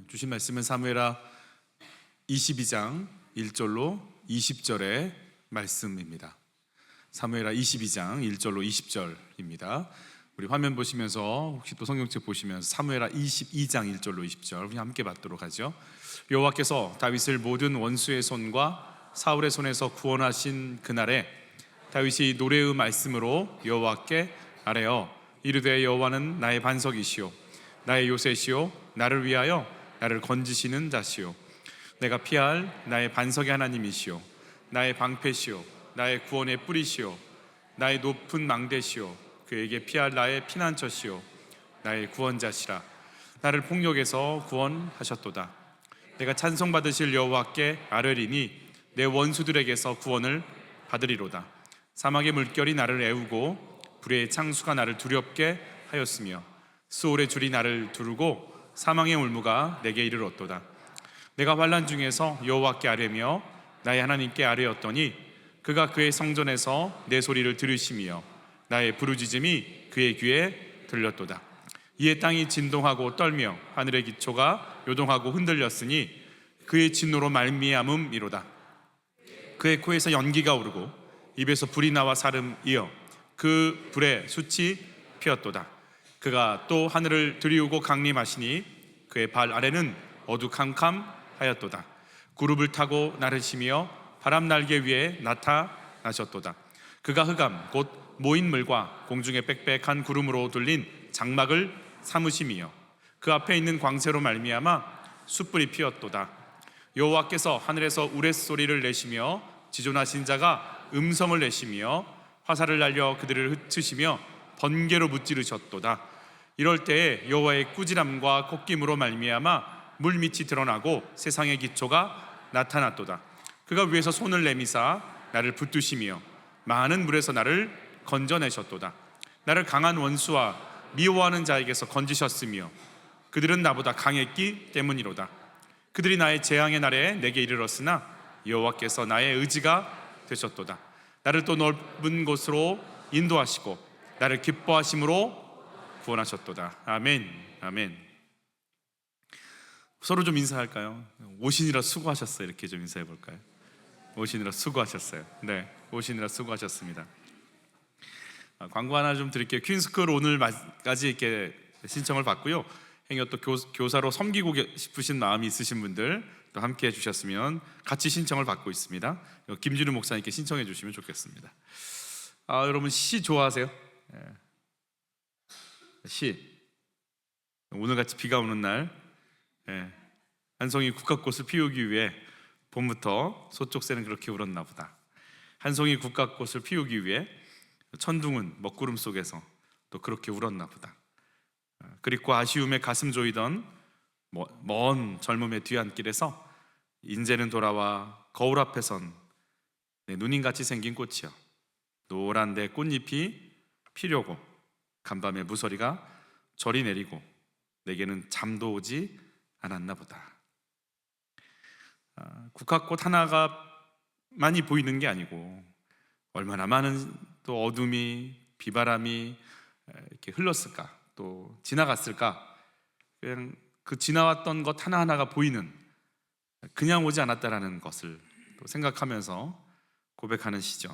주신 말씀은 사무엘하 22장 1절로 20절의 말씀입니다. 사무엘하 22장 1절로 20절입니다. 우리 화면 보시면서 혹시 또 성경책 보시면서 사무엘하 22장 1절로 20절 우리 함께 받도록 하죠. 여호와께서 다윗을 모든 원수의 손과 사울의 손에서 구원하신 그날에 다윗이 노래의 말씀으로 여호와께 아뢰어 이르되 여호와는 나의 반석이시오 나의 요새시오 나를 위하여 나를 건지시는 자시오 내가 피할 나의 반석의 하나님이시오 나의 방패시오 나의 구원의 뿌리시오 나의 높은 망대시오 그에게 피할 나의 피난처시오 나의 구원자시라 나를 폭력에서 구원하셨도다 내가 찬송받으실 여호와께 아뢰리니 내 원수들에게서 구원을 받으리로다 사막의 물결이 나를 애우고 불의 창수가 나를 두렵게 하였으며 수올의 줄이 나를 두르고 사망의 올무가 내게 이르렀도다 내가 환난 중에서 여호와께 아뢰며 나의 하나님께 아뢰었더니 그가 그의 성전에서 내 소리를 들으시며 나의 부르짖음이 그의 귀에 들렸도다 이에 땅이 진동하고 떨며 하늘의 기초가 요동하고 흔들렸으니 그의 진노로 말미암음이로다 그의 코에서 연기가 오르고 입에서 불이 나와 사름이어 그 불에 숯이 피었도다 그가 또 하늘을 들이우고 강림하시니 그의 발 아래는 어두캄캄하였도다 구룹을 타고 나르시며 바람 날개 위에 나타나셨도다 그가 흑암 곧 모인 물과 공중에 빽빽한 구름으로 둘린 장막을 삼으심이요 그 앞에 있는 광새로 말미암아 숯불이 피었도다 여호와께서 하늘에서 우레소리를 내시며 지존하신 자가 음성을 내시며 화살을 날려 그들을 흩으시며 번개로 무찌르셨도다 이럴 때에 여호와의 꾸지람과 콧김으로 말미암아 물밑이 드러나고 세상의 기초가 나타났도다 그가 위에서 손을 내미사 나를 붙드시며 많은 물에서 나를 건져내셨도다 나를 강한 원수와 미워하는 자에게서 건지셨으며 그들은 나보다 강했기 때문이로다 그들이 나의 재앙의 날에 내게 이르렀으나 여호와께서 나의 의지가 되셨도다 나를 또 넓은 곳으로 인도하시고 나를 기뻐하심으로 구원하셨도다 아멘 아멘 서로 좀 인사할까요? 오시느라 수고하셨어요 이렇게 좀 인사해 볼까요? 오시느라 수고하셨어요 네 오시느라 수고하셨습니다 광고 하나 좀 드릴게요 퀸스쿨 오늘까지 이렇게 신청을 받고요 행여 또 교사로 섬기고 싶으신 마음이 있으신 분들 또 함께 해주셨으면 같이 신청을 받고 있습니다 김준우 목사님께 신청해 주시면 좋겠습니다 여러분 시 좋아하세요? 시 오늘같이 비가 오는 날 한 송이 국화꽃을 피우기 위해 봄부터 소쪽새는 그렇게 울었나 보다 한 송이 국화꽃을 피우기 위해 천둥은 먹구름 속에서 또 그렇게 울었나 보다 그리고 아쉬움에 가슴 조이던 먼 젊음의 뒤안길에서 인제는 돌아와 거울 앞에 선 내 누님같이 생긴 꽃이여 노란 내 꽃잎이 피려고 간밤에 무서리가 절이 내리고 내게는 잠도 오지 않았나 보다 국화꽃 하나가 많이 보이는 게 아니고 얼마나 많은 또 어둠이 비바람이 이렇게 흘렀을까 또 지나갔을까 그냥 그 지나왔던 것 하나하나가 보이는 그냥 오지 않았다라는 것을 또 생각하면서 고백하는 시죠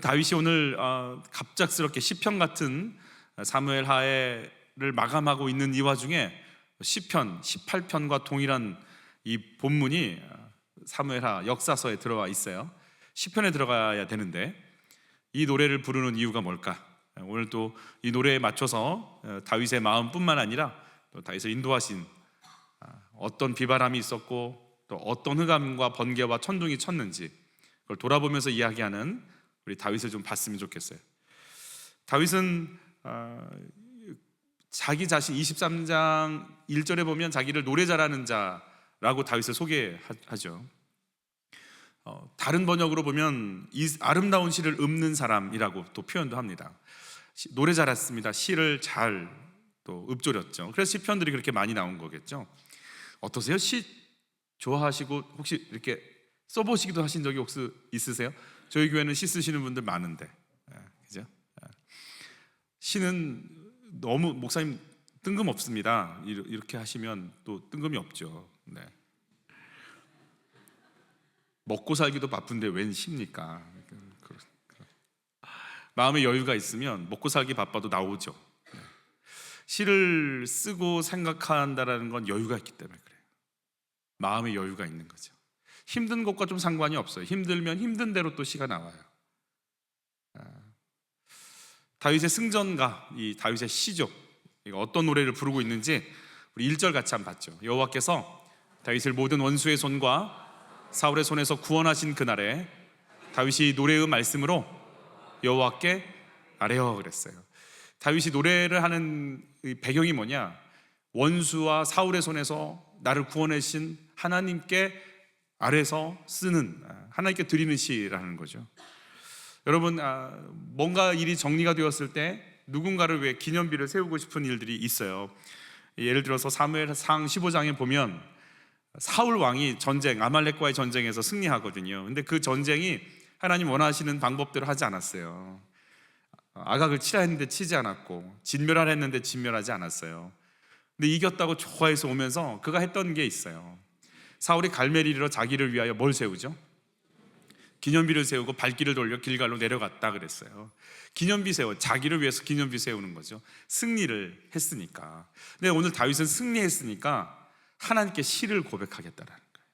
다윗이 오늘 갑작스럽게 시편 같은 사무엘하를 마감하고 있는 이 와중에 시편 18편과 동일한 이 본문이 사무엘하 역사서에 들어와 있어요 시편에 들어가야 되는데 이 노래를 부르는 이유가 뭘까? 오늘 또 이 노래에 맞춰서 다윗의 마음뿐만 아니라 또 다윗을 인도하신 어떤 비바람이 있었고 또 어떤 흑암과 번개와 천둥이 쳤는지 그걸 돌아보면서 이야기하는 우리 다윗을 좀 봤으면 좋겠어요 다윗은 자기 자신 23장 1절에 보면 자기를 노래 잘하는 자라고 다윗을 소개하죠 다른 번역으로 보면 이 아름다운 시를 읊는 사람이라고 또 표현도 합니다 노래 잘했습니다 시를 잘 또 읊조렸죠 그래서 시편들이 그렇게 많이 나온 거겠죠 어떠세요? 시 좋아하시고 혹시 이렇게 써보시기도 하신 적이 혹시 있으세요? 저희 교회는 시 쓰시는 분들 많은데 그죠? 시는 너무 목사님 뜬금없습니다. 이렇게 하시면 또 뜬금이 없죠. 네. 먹고 살기도 바쁜데 웬 시입니까? 마음의 여유가 있으면 먹고 살기 바빠도 나오죠. 네. 시를 쓰고 생각한다라는 건 여유가 있기 때문에 그래요. 마음의 여유가 있는 거죠. 힘든 것과 좀 상관이 없어요. 힘들면 힘든 대로 또 시가 나와요. 다윗의 승전가, 이 다윗의 시죠. 이거 어떤 노래를 부르고 있는지 우리 1절 같이 한번 봤죠. 여호와께서 다윗을 모든 원수의 손과 사울의 손에서 구원하신 그날에 다윗이 노래의 말씀으로 여호와께 아뢰어 그랬어요. 다윗이 노래를 하는 배경이 뭐냐? 원수와 사울의 손에서 나를 구원하신 하나님께 아뢰서 쓰는, 하나님께 드리는 시라는 거죠. 여러분, 뭔가 일이 정리가 되었을 때 누군가를 위해 기념비를 세우고 싶은 일들이 있어요. 예를 들어서 사무엘상 15장에 보면 사울 왕이 아말렉과의 전쟁에서 승리하거든요. 근데 그 전쟁이 하나님 원하시는 방법대로 하지 않았어요. 아각을 치라 했는데 치지 않았고, 진멸하라 했는데 진멸하지 않았어요. 근데 이겼다고 좋아해서 오면서 그가 했던 게 있어요. 사울이 갈멜리로 자기를 위하여 뭘 세우죠? 기념비를 세우고 발길을 돌려 길갈로 내려갔다 그랬어요. 기념비 세워, 자기를 위해서 기념비 세우는 거죠. 승리를 했으니까. 근데 오늘 다윗은 승리했으니까 하나님께 시를 고백하겠다라는 거예요.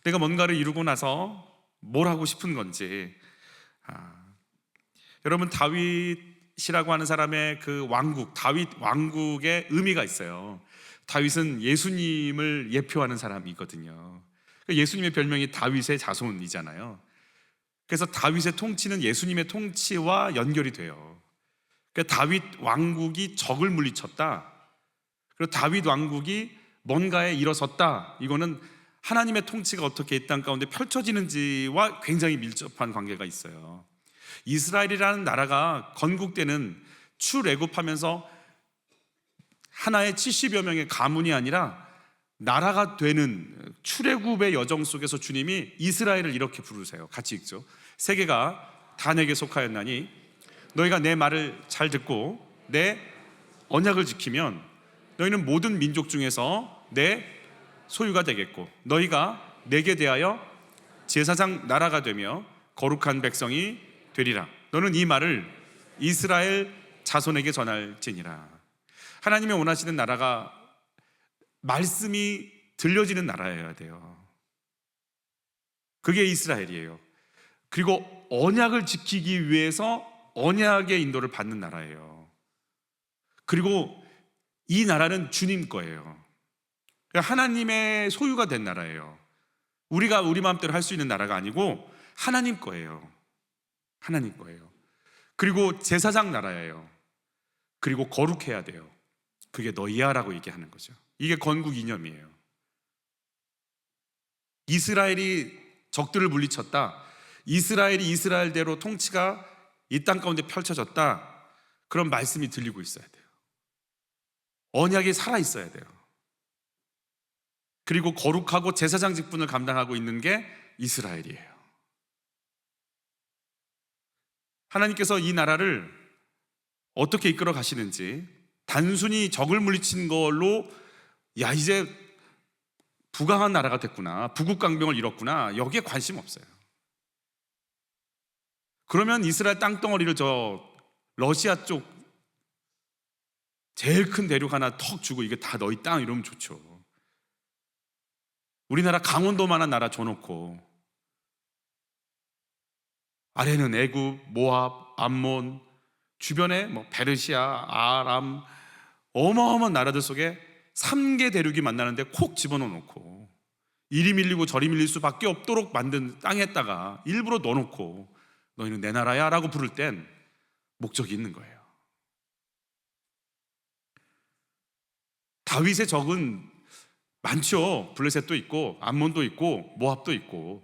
내가 뭔가를 이루고 나서 뭘 하고 싶은 건지. 여러분, 다윗이라고 하는 사람의 그 왕국, 다윗 왕국의 의미가 있어요. 다윗은 예수님을 예표하는 사람이거든요. 예수님의 별명이 다윗의 자손이잖아요. 그래서 다윗의 통치는 예수님의 통치와 연결이 돼요. 그러니까 다윗 왕국이 적을 물리쳤다, 그리고 다윗 왕국이 뭔가에 일어섰다, 이거는 하나님의 통치가 어떻게 이 땅 가운데 펼쳐지는지와 굉장히 밀접한 관계가 있어요. 이스라엘이라는 나라가 건국되는 출애굽하면서 하나의 70여 명의 가문이 아니라 나라가 되는 출애굽의 여정 속에서 주님이 이스라엘을 이렇게 부르세요. 같이 읽죠. 세계가 다 내게 속하였나니 너희가 내 말을 잘 듣고 내 언약을 지키면 너희는 모든 민족 중에서 내 소유가 되겠고 너희가 내게 대하여 제사장 나라가 되며 거룩한 백성이 되리라. 너는 이 말을 이스라엘 자손에게 전할지니라. 하나님이 원하시는 나라가 말씀이 들려지는 나라여야 돼요. 그게 이스라엘이에요. 그리고 언약을 지키기 위해서 언약의 인도를 받는 나라예요. 그리고 이 나라는 주님 거예요. 하나님의 소유가 된 나라예요. 우리가 우리 마음대로 할 수 있는 나라가 아니고 하나님 거예요. 하나님 거예요. 그리고 제사장 나라예요. 그리고 거룩해야 돼요. 그게 너희야라고 얘기하는 거죠. 이게 건국 이념이에요. 이스라엘이 적들을 물리쳤다, 이스라엘이 이스라엘대로 통치가 이 땅 가운데 펼쳐졌다, 그런 말씀이 들리고 있어야 돼요. 언약이 살아있어야 돼요. 그리고 거룩하고 제사장 직분을 감당하고 있는 게 이스라엘이에요. 하나님께서 이 나라를 어떻게 이끌어 가시는지, 단순히 적을 물리친 걸로 야 이제 부강한 나라가 됐구나, 부국강병을 이뤘구나, 여기에 관심 없어요. 그러면 이스라엘 땅덩어리를 저 러시아 쪽 제일 큰 대륙 하나 턱 주고 이게 다 너희 땅 이러면 좋죠. 우리나라 강원도만한 나라 줘놓고 아래는 애굽, 모압, 암몬, 주변에 뭐 페르시아, 아람, 어마어마한 나라들 속에 3개 대륙이 만나는데 콕 집어넣어놓고 이리 밀리고 저리 밀릴 수밖에 없도록 만든 땅에다가 일부러 넣어놓고 너희는 내 나라야 라고 부를 땐 목적이 있는 거예요. 다윗의 적은 많죠. 블레셋도 있고 암몬도 있고 모압도 있고.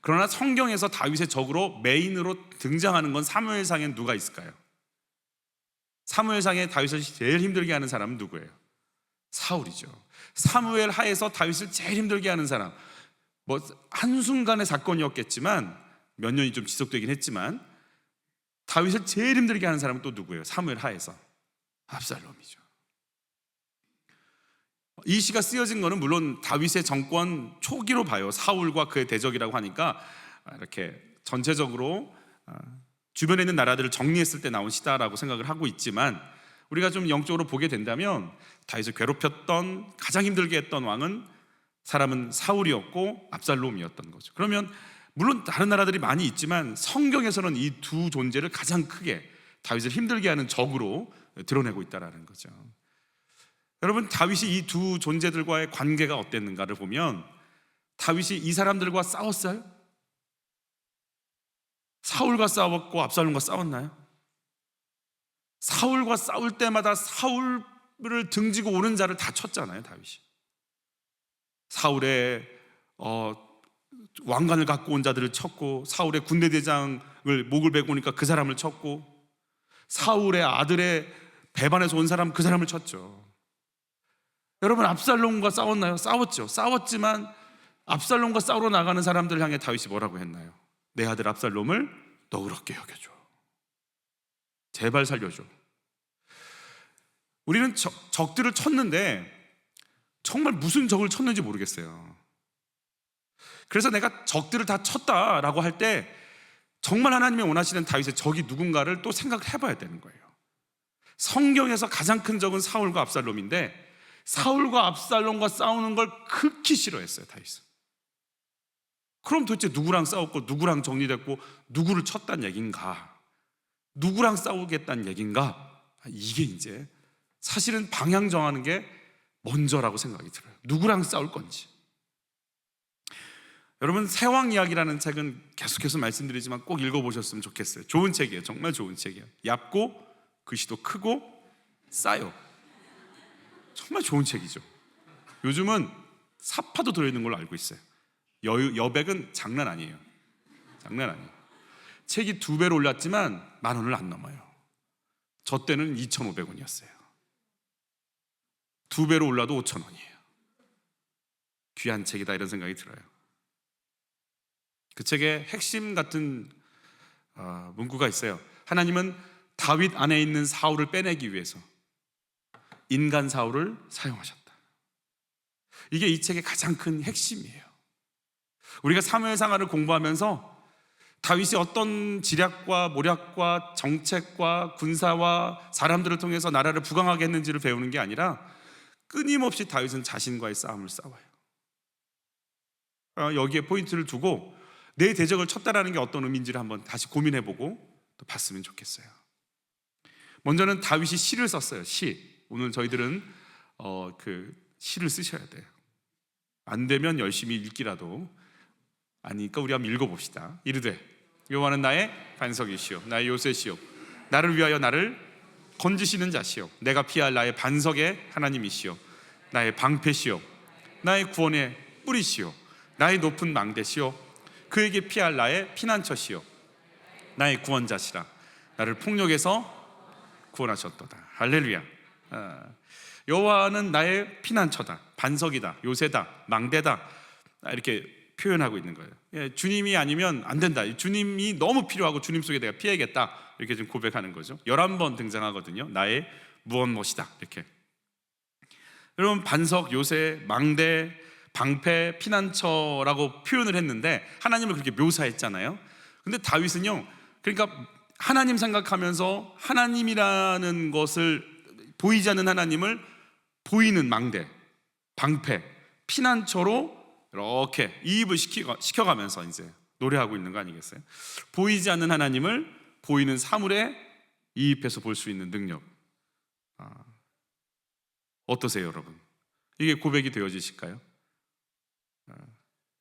그러나 성경에서 다윗의 적으로 메인으로 등장하는 건 사무엘상엔 누가 있을까요? 사무엘상에 다윗을 제일 힘들게 하는 사람은 누구예요? 사울이죠. 사무엘 하에서 다윗을 제일 힘들게 하는 사람, 뭐 한순간의 사건이었겠지만 몇 년이 좀 지속되긴 했지만 다윗을 제일 힘들게 하는 사람은 또 누구예요? 사무엘 하에서 압살롬이죠. 이 시가 쓰여진 거는 물론 다윗의 정권 초기로 봐요. 사울과 그의 대적이라고 하니까 이렇게 전체적으로 주변에 있는 나라들을 정리했을 때 나온 시다라고 생각을 하고 있지만, 우리가 좀 영적으로 보게 된다면 다윗을 괴롭혔던, 가장 힘들게 했던 왕은 사람은 사울이었고 압살롬이었던 거죠. 그러면 물론 다른 나라들이 많이 있지만 성경에서는 이 두 존재를 가장 크게 다윗을 힘들게 하는 적으로 드러내고 있다는 거죠. 여러분, 다윗이 이 두 존재들과의 관계가 어땠는가를 보면 다윗이 이 사람들과 싸웠어요? 사울과 싸웠고 압살롬과 싸웠나요? 사울과 싸울 때마다 사울을 등지고 오는 자를 다 쳤잖아요, 다윗이. 사울의 왕관을 갖고 온 자들을 쳤고, 사울의 군대 대장을 목을 베고 오니까 그 사람을 쳤고, 사울의 아들의 배반에서 온 사람 그 사람을 쳤죠. 여러분, 압살롬과 싸웠나요? 싸웠죠. 싸웠지만 압살롬과 싸우러 나가는 사람들을 향해 다윗이 뭐라고 했나요? 내 아들 압살롬을 너그럽게 여겨줘. 제발 살려줘. 우리는 적들을 쳤는데 정말 무슨 적을 쳤는지 모르겠어요. 그래서 내가 적들을 다 쳤다라고 할 때 정말 하나님이 원하시는 다윗의 적이 누군가를 또 생각을 해봐야 되는 거예요. 성경에서 가장 큰 적은 사울과 압살롬인데, 사울과 압살롬과 싸우는 걸 극히 싫어했어요, 다윗은. 그럼 도대체 누구랑 싸웠고 누구랑 정리됐고 누구를 쳤단 얘긴가? 누구랑 싸우겠다는 얘긴가? 이게 이제 사실은 방향 정하는 게 먼저라고 생각이 들어요. 누구랑 싸울 건지. 여러분, 세왕 이야기라는 책은 계속해서 말씀드리지만 꼭 읽어보셨으면 좋겠어요. 좋은 책이에요. 정말 좋은 책이에요. 얇고 글씨도 크고 싸요. 정말 좋은 책이죠. 요즘은 사파도 들어있는 걸로 알고 있어요. 여백은 장난 아니에요. 장난 아니에요. 책이 2배로 올랐지만 10,000원을 안 넘어요. 저 때는 2,500원이었어요. 2배로 올라도 5,000원이에요. 귀한 책이다 이런 생각이 들어요. 그 책의 핵심 같은 문구가 있어요. 하나님은 다윗 안에 있는 사울을 빼내기 위해서 인간 사울을 사용하셨다. 이게 이 책의 가장 큰 핵심이에요. 우리가 사무엘상하를 공부하면서 다윗이 어떤 지략과 모략과 정책과 군사와 사람들을 통해서 나라를 부강하게 했는지를 배우는 게 아니라 끊임없이 다윗은 자신과의 싸움을 싸워요. 여기에 포인트를 두고 내 대적을 쳤다라는 게 어떤 의미인지를 한번 다시 고민해보고 또 봤으면 좋겠어요. 먼저는 다윗이 시를 썼어요. 시. 오늘 저희들은 그 시를 쓰셔야 돼요. 안 되면 열심히 읽기라도. 아니니까 우리 한번 읽어봅시다. 이르되 여호와는 나의 반석이시오 나의 요새시오 나를 위하여 나를 건지시는 자시오 내가 피할 나의 반석의 하나님이시오 나의 방패시오 나의 구원의 뿌리시오 나의 높은 망대시오 그에게 피할 나의 피난처시오 나의 구원자시라 나를 폭력에서 구원하셨도다. 할렐루야. 여호와는 나의 피난처다, 반석이다, 요새다, 망대다, 이렇게 표현하고 있는 거예요. 주님이 아니면 안 된다. 주님이 너무 필요하고 주님 속에 내가 피해야겠다. 이렇게 좀 고백하는 거죠. 11번 등장하거든요. 나의 무엇 못이다. 이렇게. 여러분, 반석, 요새, 망대, 방패, 피난처라고 표현을 했는데 하나님을 그렇게 묘사했잖아요. 근데 다윗은요, 그러니까 하나님 생각하면서 하나님이라는 것을, 보이지 않는 하나님을 보이는 망대, 방패, 피난처로 이렇게 이입을 시켜가면서 이제 노래하고 있는 거 아니겠어요? 보이지 않는 하나님을 보이는 사물에 이입해서 볼 수 있는 능력. 어떠세요, 여러분? 이게 고백이 되어지실까요?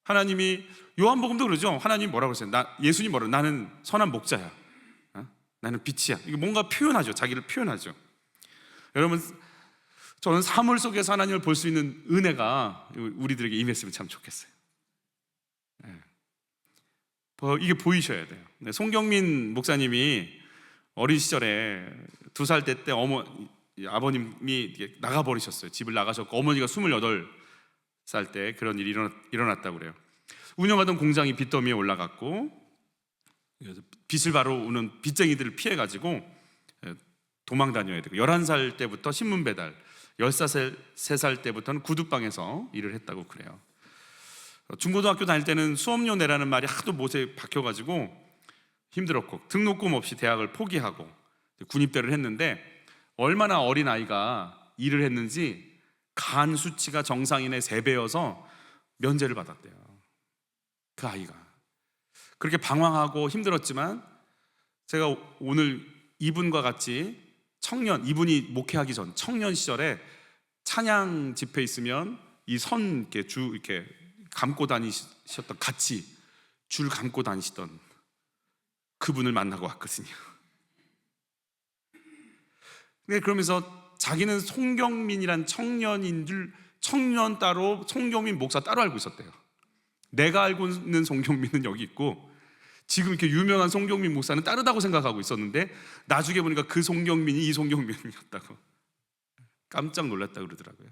하나님이, 요한복음도 그러죠. 하나님 뭐라고 했어요? 예수님 뭐라고? 나는 선한 목자야. 나는 빛이야. 이게 뭔가 표현하죠. 자기를 표현하죠. 여러분, 저는 사물 속에서 하나님을 볼 수 있는 은혜가 우리들에게 임했으면 참 좋겠어요. 이게 보이셔야 돼요. 송경민 목사님이 어린 시절에 2살 때 아버님이 나가버리셨어요. 집을 나가셨고 어머니가 28살 때 그런 일이 일어났다고 그래요. 운영하던 공장이 빚더미에 올라갔고 빚을 바로 오는 빚쟁이들을 피해가지고 도망 다녀야 되고 11살 때부터 신문 배달, 13살 때부터는 구두방에서 일을 했다고 그래요. 중고등학교 다닐 때는 수업료 내라는 말이 하도 못에 박혀가지고 힘들었고 등록금 없이 대학을 포기하고 군입대를 했는데 얼마나 어린 아이가 일을 했는지 간 수치가 정상인의 3배여서 면제를 받았대요. 그 아이가 그렇게 방황하고 힘들었지만 제가 오늘 이분과 같이 이분이 목회하기 전 청년 시절에 찬양 집회 있으면 이 선 이렇게 감고 다니셨던, 같이 줄 감고 다니시던 그분을 만나고 왔거든요. 근데 그러면서 자기는 송경민이란 청년 따로, 송경민 목사 따로 알고 있었대요. 내가 알고 있는 송경민은 여기 있고 지금 이렇게 유명한 송경민 목사는 다르다고 생각하고 있었는데 나중에 보니까 그 송경민이 이 송경민이었다고 깜짝 놀랐다 그러더라고요.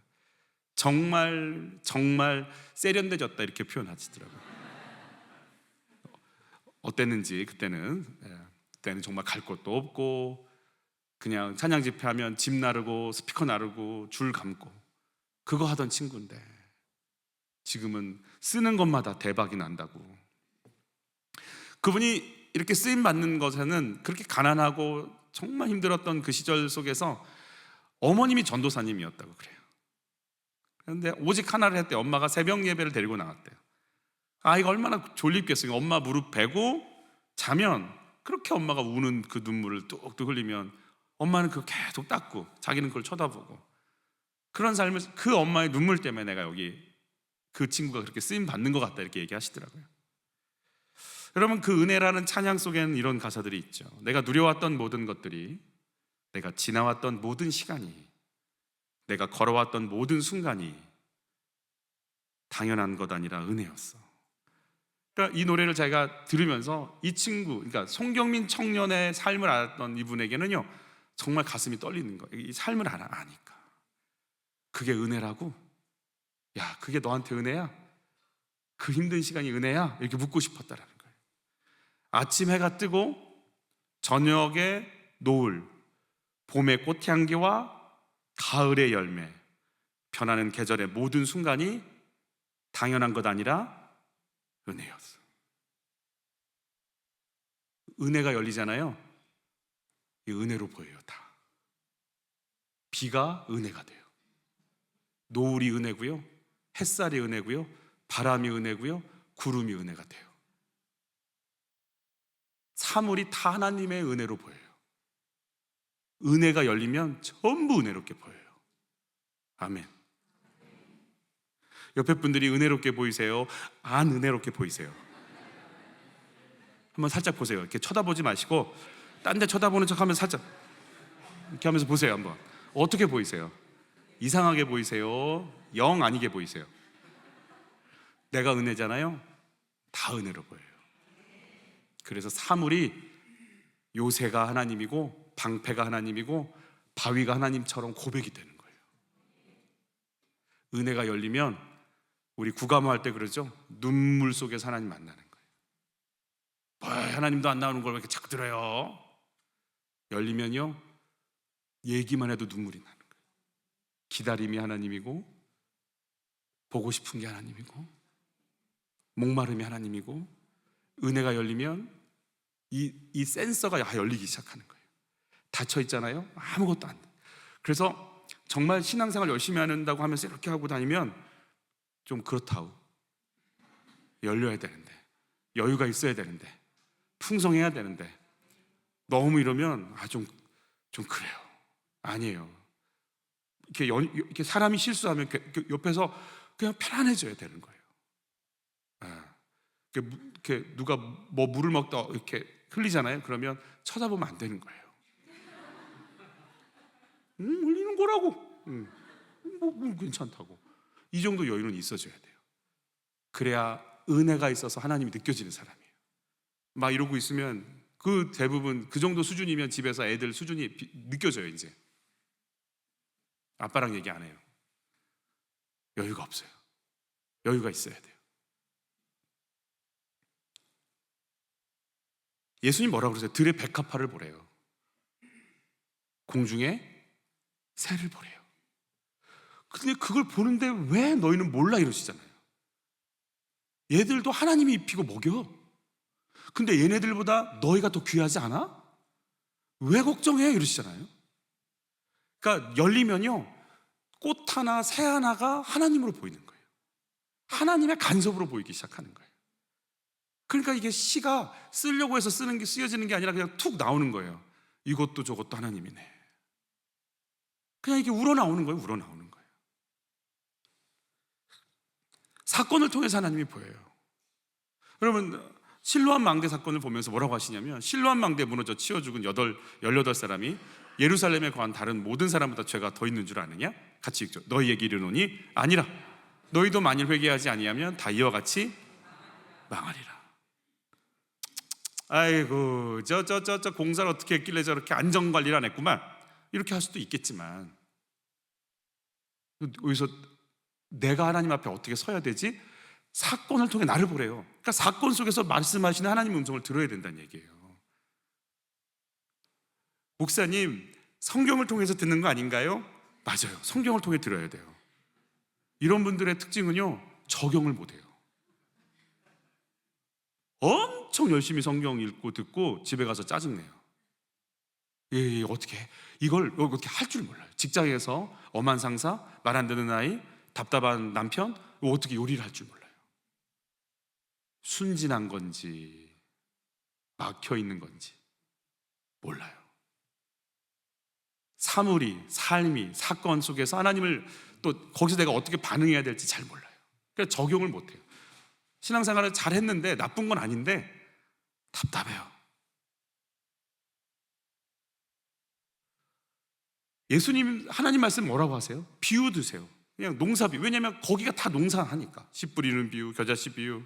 정말 세련되졌다 이렇게 표현하시더라고요. 어땠는지 그때는 정말 갈 곳도 없고 그냥 찬양 집회하면 집 나르고 스피커 나르고 줄 감고 그거 하던 친구인데 지금은 쓰는 것마다 대박이 난다고. 그분이 이렇게 쓰임 받는 것에는 그렇게 가난하고 정말 힘들었던 그 시절 속에서 어머님이 전도사님이었다고 그래요. 그런데 오직 하나를 했대요. 엄마가 새벽 예배를 데리고 나갔대요. 아이가 얼마나 졸립겠어요. 엄마 무릎 베고 자면 그렇게 엄마가 우는 그 눈물을 뚝뚝 흘리면 엄마는 그거 계속 닦고 자기는 그걸 쳐다보고 그런 삶을, 그 엄마의 눈물 때문에 내가 여기 그 친구가 그렇게 쓰임 받는 것 같다 이렇게 얘기하시더라고요. 여러분, 그 은혜라는 찬양 속에는 이런 가사들이 있죠. 내가 누려왔던 모든 것들이, 내가 지나왔던 모든 시간이, 내가 걸어왔던 모든 순간이 당연한 것 아니라 은혜였어. 그러니까 이 노래를 제가 들으면서 이 친구, 그러니까 송경민 청년의 삶을 알았던 이분에게는요 정말 가슴이 떨리는 거예요. 이 삶을 아니까 그게 은혜라고? 야, 그게 너한테 은혜야? 그 힘든 시간이 은혜야? 이렇게 묻고 싶었다라는 거예요. 아침 해가 뜨고 저녁에 노을, 봄의 꽃향기와 가을의 열매, 변하는 계절의 모든 순간이 당연한 것 아니라 은혜였어. 은혜가 열리잖아요. 이 은혜로 보여요. 다 비가 은혜가 돼요. 노을이 은혜고요, 햇살이 은혜고요, 바람이 은혜고요, 구름이 은혜가 돼요. 사물이 다 하나님의 은혜로 보여요. 은혜가 열리면 전부 은혜롭게 보여요. 아멘. 옆에 분들이 은혜롭게 보이세요? 안 은혜롭게 보이세요? 한번 살짝 보세요. 이렇게 쳐다보지 마시고 딴 데 쳐다보는 척 하면 살짝 이렇게 하면서 보세요. 한번 어떻게 보이세요? 이상하게 보이세요? 영 아니게 보이세요? 내가 은혜잖아요. 다 은혜로 보여요. 그래서 사물이 요새가 하나님이고 방패가 하나님이고 바위가 하나님처럼 고백이 되는 거예요. 은혜가 열리면 우리 구감할 때 그러죠. 눈물 속에서 하나님 만나는 거예요. 하나님도 안 나오는 걸 왜 이렇게 자꾸 들어요? 열리면요 얘기만 해도 눈물이 나는 거예요. 기다림이 하나님이고 보고 싶은 게 하나님이고 목마름이 하나님이고 은혜가 열리면 이 센서가 열리기 시작하는 거예요. 닫혀 있잖아요. 아무것도 안 돼. 그래서 정말 신앙생활 열심히 한다고 하면서 이렇게 하고 다니면 좀 그렇다고 열려야 되는데, 여유가 있어야 되는데, 풍성해야 되는데 너무 이러면 좀 그래요. 아니에요. 이렇게 사람이 실수하면 이렇게 옆에서 그냥 편안해져야 되는 거예요. 이렇게 누가 뭐 물을 먹다 이렇게 흘리잖아요. 그러면 쳐다보면 안 되는 거예요. 흘리는 거라고. 뭐 괜찮다고. 이 정도 여유는 있어줘야 돼요. 그래야 은혜가 있어서 하나님이 느껴지는 사람이에요. 막 이러고 있으면 그 대부분 그 정도 수준이면 집에서 애들 수준이 느껴져요. 이제 아빠랑 얘기 안 해요. 여유가 없어요. 여유가 있어야 돼요. 예수님 뭐라고 그러세요? 들의 백합화를 보래요. 공중에 새를 보래요. 근데 그걸 보는데 왜 너희는 몰라 이러시잖아요. 얘들도 하나님이 입히고 먹여. 근데 얘네들보다 너희가 더 귀하지 않아? 왜 걱정해? 이러시잖아요. 그러니까 열리면요, 꽃 하나, 새 하나가 하나님으로 보이는 거예요. 하나님의 간섭으로 보이기 시작하는 거예요. 그러니까 이게 시가 쓰려고 해서 쓰는 게, 쓰여지는 게 아니라 그냥 툭 나오는 거예요. 이것도 저것도 하나님이네. 그냥 이게 우러나오는 거예요. 우러나오는 거예요. 사건을 통해서 하나님이 보여요. 여러분, 실로암 망대 사건을 보면서 뭐라고 하시냐면, 실로암 망대 무너져 치워 죽은 18사람이 예루살렘에 거한 다른 모든 사람보다 죄가 더 있는 줄 아느냐? 같이 읽죠. 너희에게 이르노니 아니라 너희도 만일 회개하지 아니하면 다 이와 같이 망하리라. 아이고, 저 공사를 어떻게 했길래 저렇게 안전관리를 안 했구만, 이렇게 할 수도 있겠지만, 여기서 내가 하나님 앞에 어떻게 서야 되지? 사건을 통해 나를 보래요. 그러니까 사건 속에서 말씀하시는 하나님의 음성을 들어야 된다는 얘기예요. 목사님, 성경을 통해서 듣는 거 아닌가요? 맞아요. 성경을 통해 들어야 돼요. 이런 분들의 특징은요, 적용을 못해요. 엄청 열심히 성경 읽고 듣고 집에 가서 짜증내요. 어떻게 이걸 어떻게 할 줄 몰라요. 직장에서 엄한 상사, 말 안 듣는 아이, 답답한 남편, 어떻게 요리를 할 줄 몰라요. 순진한 건지 막혀 있는 건지 몰라요. 삶이, 사건 속에서 하나님을 또 거기서 내가 어떻게 반응해야 될지 잘 몰라요. 그러니까 적용을 못해요. 신앙생활을 잘 했는데, 나쁜 건 아닌데 답답해요. 예수님 하나님 말씀 뭐라고 하세요? 비유 드세요. 그냥 농사비. 왜냐하면 거기가 다 농사하니까. 씨 뿌리는 비유, 겨자씨 비유,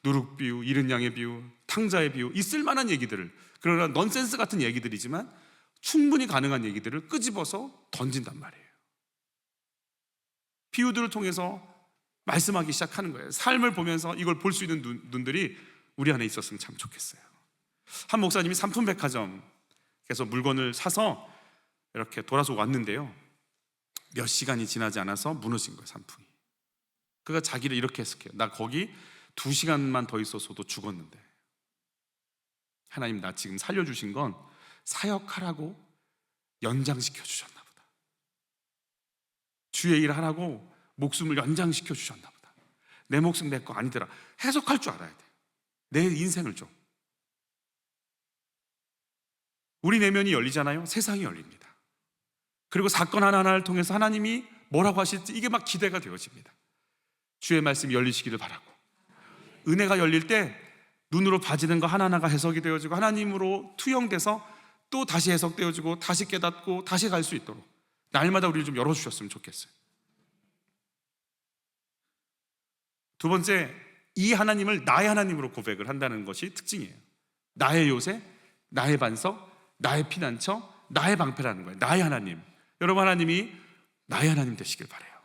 누룩 비유, 잃은 양의 비유, 탕자의 비유, 있을 만한 얘기들을, 그러나 넌센스 같은 얘기들이지만 충분히 가능한 얘기들을 끄집어서 던진단 말이에요. 비유들을 통해서 말씀하기 시작하는 거예요. 삶을 보면서 이걸 볼 수 있는 눈들이 우리 안에 있었으면 참 좋겠어요. 한 목사님이 삼품백화점에서 물건을 사서 이렇게 돌아서 왔는데요, 몇 시간이 지나지 않아서 무너진 거예요, 상품이. 그가 자기를 이렇게 해석해요. 나 거기 2시간만 더 있었어도 죽었는데, 하나님 나 지금 살려주신 건 사역하라고 연장시켜 주셨나 보다. 주의 일을 하라고 목숨을 연장시켜 주셨나 보다. 내 목숨 내 거 아니더라. 해석할 줄 알아야 돼요. 내 인생을 좀. 우리 내면이 열리잖아요. 세상이 열립니다. 그리고 사건 하나하나를 통해서 하나님이 뭐라고 하실지 이게 막 기대가 되어집니다. 주의 말씀이 열리시기를 바라고, 은혜가 열릴 때 눈으로 봐지는 거 하나하나가 해석이 되어지고 하나님으로 투영돼서 또 다시 해석되어지고 다시 깨닫고 다시 갈 수 있도록 날마다 우리를 좀 열어주셨으면 좋겠어요. 두 번째, 이 하나님을 나의 하나님으로 고백을 한다는 것이 특징이에요. 나의 요새, 나의 반석, 나의 피난처, 나의 방패라는 거예요. 나의 하나님. 여러분, 하나님이 나의 하나님 되시길 바라요.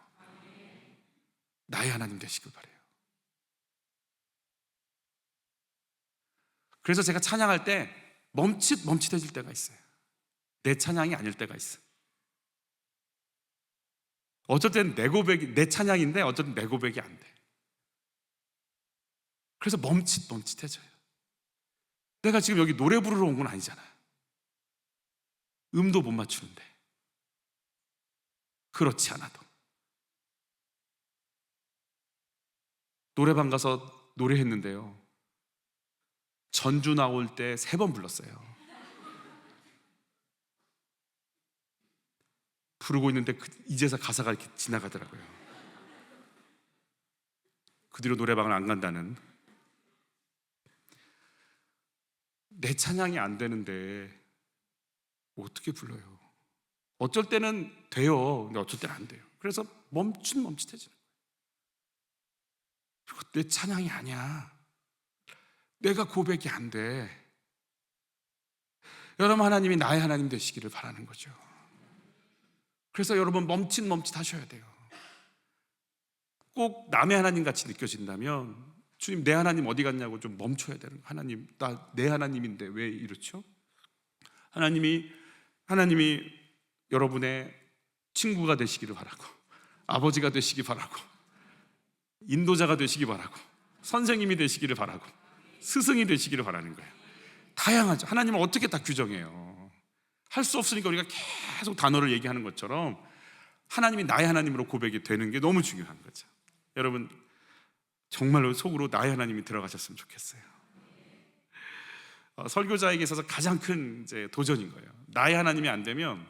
나의 하나님 되시길 바라요. 그래서 제가 찬양할 때 멈칫멈칫해질 때가 있어요. 내 찬양이 아닐 때가 있어요. 어쩔 때는 내 고백이, 내 찬양인데 어쩔 때는 내 고백이 안 돼. 그래서 멈칫멈칫해져요. 내가 지금 여기 노래 부르러 온 건 아니잖아요. 음도 못 맞추는데. 그렇지 않아도 노래방 가서 노래했는데요, 전주 나올 때 3번 불렀어요. 부르고 있는데 이제서 가사가 이렇게 지나가더라고요. 그 뒤로 노래방을 안 간다는. 내 찬양이 안 되는데 어떻게 불러요? 어쩔 때는 돼요. 근데 어쩔 때는 안 돼요. 그래서 멈칫멈칫해지는 거예요. 그리고 내 찬양이 아니야. 내가 고백이 안 돼. 여러분, 하나님이 나의 하나님 되시기를 바라는 거죠. 그래서 여러분 멈칫멈칫 하셔야 돼요. 꼭 남의 하나님 같이 느껴진다면, 주님 내 하나님 어디 갔냐고 좀 멈춰야 되는 거예요. 하나님, 나 내 하나님인데 왜 이렇죠? 하나님이 여러분의 친구가 되시기를 바라고, 아버지가 되시기 바라고, 인도자가 되시기 바라고, 선생님이 되시기를 바라고, 스승이 되시기를 바라는 거예요. 다양하죠. 하나님은 어떻게 다 규정해요? 할 수 없으니까 우리가 계속 단어를 얘기하는 것처럼 하나님이 나의 하나님으로 고백이 되는 게 너무 중요한 거죠. 여러분, 정말로 속으로 나의 하나님이 들어가셨으면 좋겠어요. 설교자에게 있어서 가장 큰 이제 도전인 거예요. 나의 하나님이 안 되면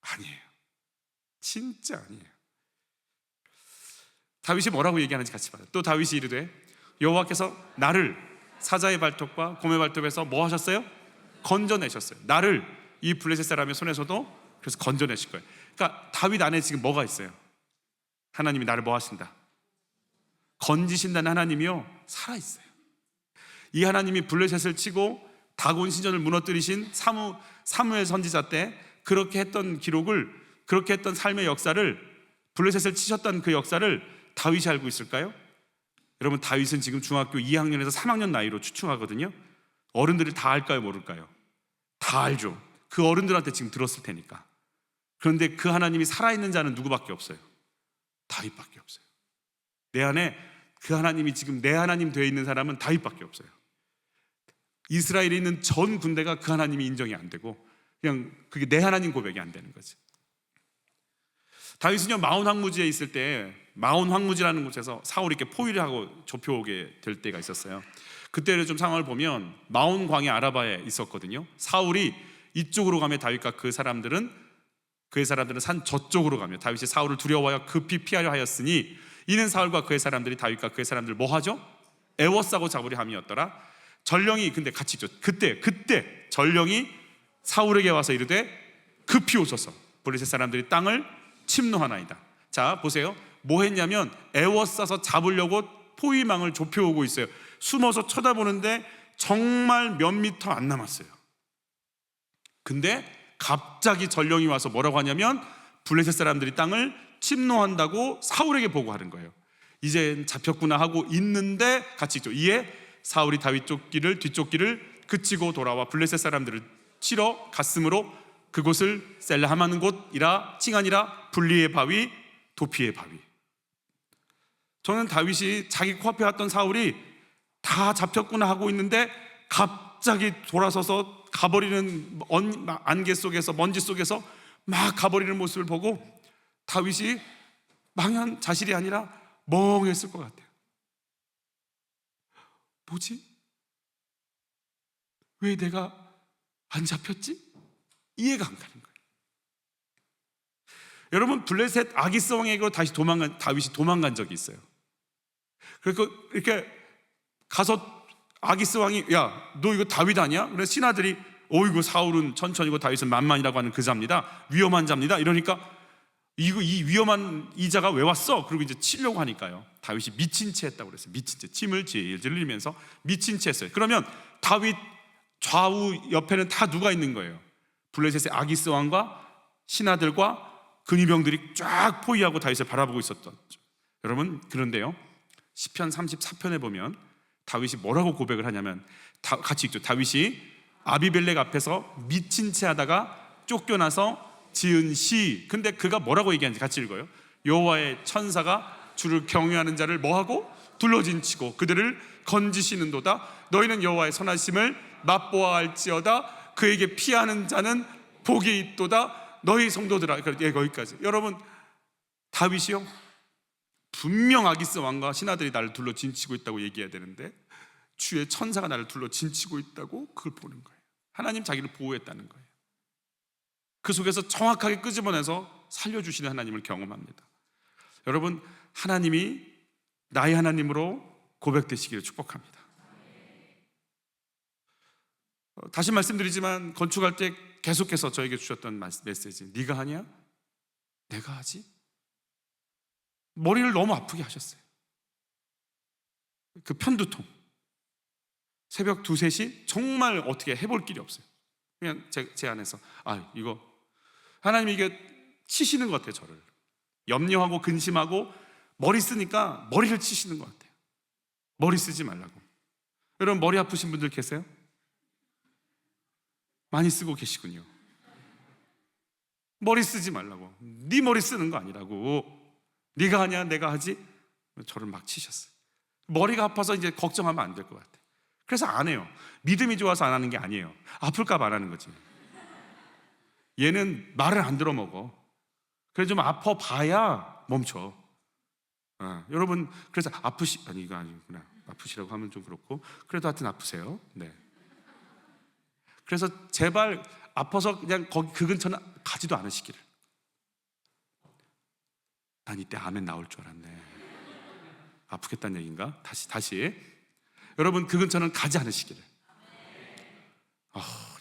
아니에요. 진짜 아니에요. 다윗이 뭐라고 얘기하는지 같이 봐요. 또 다윗이 이르되 여호와께서 나를 사자의 발톱과 곰의 발톱에서 뭐 하셨어요? 건져내셨어요. 나를 이 블레셋 사람의 손에서도 그래서 건져내실 거예요. 그러니까 다윗 안에 지금 뭐가 있어요? 하나님이 나를 뭐 하신다? 건지신다는 하나님이요, 살아있어요. 이 하나님이 블레셋을 치고 다곤 신전을 무너뜨리신 사무엘 선지자 때 그렇게 했던 기록을, 그렇게 했던 삶의 역사를, 블레셋을 치셨던 그 역사를 다윗이 알고 있을까요? 여러분, 다윗은 지금 중학교 2학년에서 3학년 나이로 추측하거든요. 어른들이 다 알까요, 모를까요? 다 알죠. 그 어른들한테 지금 들었을 테니까. 그런데 그 하나님이 살아있는 자는 누구밖에 없어요? 다윗밖에 없어요. 내 안에 그 하나님이 지금 내 하나님 되어 있는 사람은 다윗밖에 없어요. 이스라엘에 있는 전 군대가 그 하나님이 인정이 안 되고 그냥 그게 내 하나님 고백이 안 되는 거지. 다윗은요, 마온 황무지에 있을 때, 마온 황무지라는 곳에서 사울이 이렇게 포위를 하고 좁혀오게 될 때가 있었어요. 그때를 좀 상황을 보면 마온 광야 아라바에 있었거든요. 사울이 이쪽으로 가면 다윗과 그의 사람들은 산 저쪽으로 가며 다윗이 사울을 두려워하여 급히 피하려 하였으니 이는 사울과 그의 사람들이 다윗과 그의 사람들 뭐 하죠? 애워싸고 잡으려 함이었더라. 전령이, 근데 같이 있죠. 그때 전령이 사울에게 와서 이르되 급히 오소서 블레셋 사람들이 땅을 침노하나이다. 자, 보세요. 뭐 했냐면 애워싸서 잡으려고 포위망을 좁혀오고 있어요. 숨어서 쳐다보는데 정말 몇 미터 안 남았어요. 근데 갑자기 전령이 와서 뭐라고 하냐면 블레셋 사람들이 땅을 침노한다고 사울에게 보고하는 거예요. 이제 잡혔구나 하고 있는데 같이 있죠. 이에 사울이 다윗 뒷쫓기를 그치고 돌아와 블레셋 사람들을 치러 갔으므로 그곳을 셀라하는 곳이라 칭하니라. 분리의 바위, 도피의 바위. 저는 다윗이 자기 코앞에 왔던 사울이 다 잡혔구나 하고 있는데 갑자기 돌아서서 가버리는 안개 속에서, 먼지 속에서 막 가버리는 모습을 보고 다윗이 망연자실이 아니라 멍했을 것 같아요. 뭐지? 왜 내가 안 잡혔지? 이해가 안 가는 거예요. 여러분, 블레셋 아기스 왕에게로 다윗이 도망간 적이 있어요. 그래서 이렇게 가서 아기스 왕이, 야, 너 이거 다윗 아니야? 그래서 신하들이, 이거 사울은 천천히고 다윗은 만만이라고 하는 그 자입니다. 위험한 자입니다. 이러니까 이 위험한 이 자가 왜 왔어? 그리고 이제 치려고 하니까요, 다윗이 미친 채 했다고 그랬어요. 미친 채, 침을 질질 흘리면서 미친 채 했어요. 그러면 다윗 좌우 옆에는 다 누가 있는 거예요? 블레셋의 아기스 왕과 신하들과 근위병들이 쫙 포위하고 다윗을 바라보고 있었던. 여러분, 그런데요, 시편 34편에 보면 다윗이 뭐라고 고백을 하냐면, 같이 읽죠. 다윗이 아비멜렉 앞에서 미친 채 하다가 쫓겨나서 지은 시. 근데 그가 뭐라고 얘기하는지 같이 읽어요. 여호와의 천사가 주를 경외하는 자를 뭐하고? 둘러진치고 그들을 건지시는도다. 너희는 여호와의 선하심을 맛보아할지어다. 그에게 피하는 자는 복이 있도다. 너희 성도들아. 예, 거기까지. 여러분, 다윗이요, 분명 아기스 왕과 신하들이 나를 둘러 진치고 있다고 얘기해야 되는데 주의 천사가 나를 둘러 진치고 있다고 그걸 보는 거예요. 하나님 자기를 보호했다는 거예요. 그 속에서 정확하게 끄집어내서 살려주시는 하나님을 경험합니다. 여러분, 하나님이 나의 하나님으로 고백되시기를 축복합니다. 다시 말씀드리지만 건축할 때 계속해서 저에게 주셨던 메시지, 네가 하냐? 내가 하지? 머리를 너무 아프게 하셨어요. 그 편두통, 새벽 2, 3시 정말 어떻게 해볼 길이 없어요. 그냥 제 안에서 이거 하나님이 이게 치시는 것 같아요. 저를 염려하고 근심하고 머리 쓰니까 머리를 치시는 것 같아요. 머리 쓰지 말라고. 여러분, 머리 아프신 분들 계세요? 많이 쓰고 계시군요. 머리 쓰지 말라고. 네 머리 쓰는 거 아니라고. 네가 하냐 내가 하지? 저를 막 치셨어요. 머리가 아파서 이제 걱정하면 안 될 것 같아요. 그래서 안 해요. 믿음이 좋아서 안 하는 게 아니에요. 아플까 봐 안 하는 거지. 얘는 말을 안 들어먹어. 그래서 좀 아파 봐야 멈춰. 여러분, 그래서 아니 이거 아니구나. 아프시라고 하면 좀 그렇고, 그래도 하여튼 아프세요. 네. 그래서 제발 아파서 그냥 거기 그 근처는 가지도 않으시기를. 난 이때 아멘 나올 줄 알았네. 아프겠다는 얘기인가? 다시. 여러분, 그 근처는 가지 않으시기를.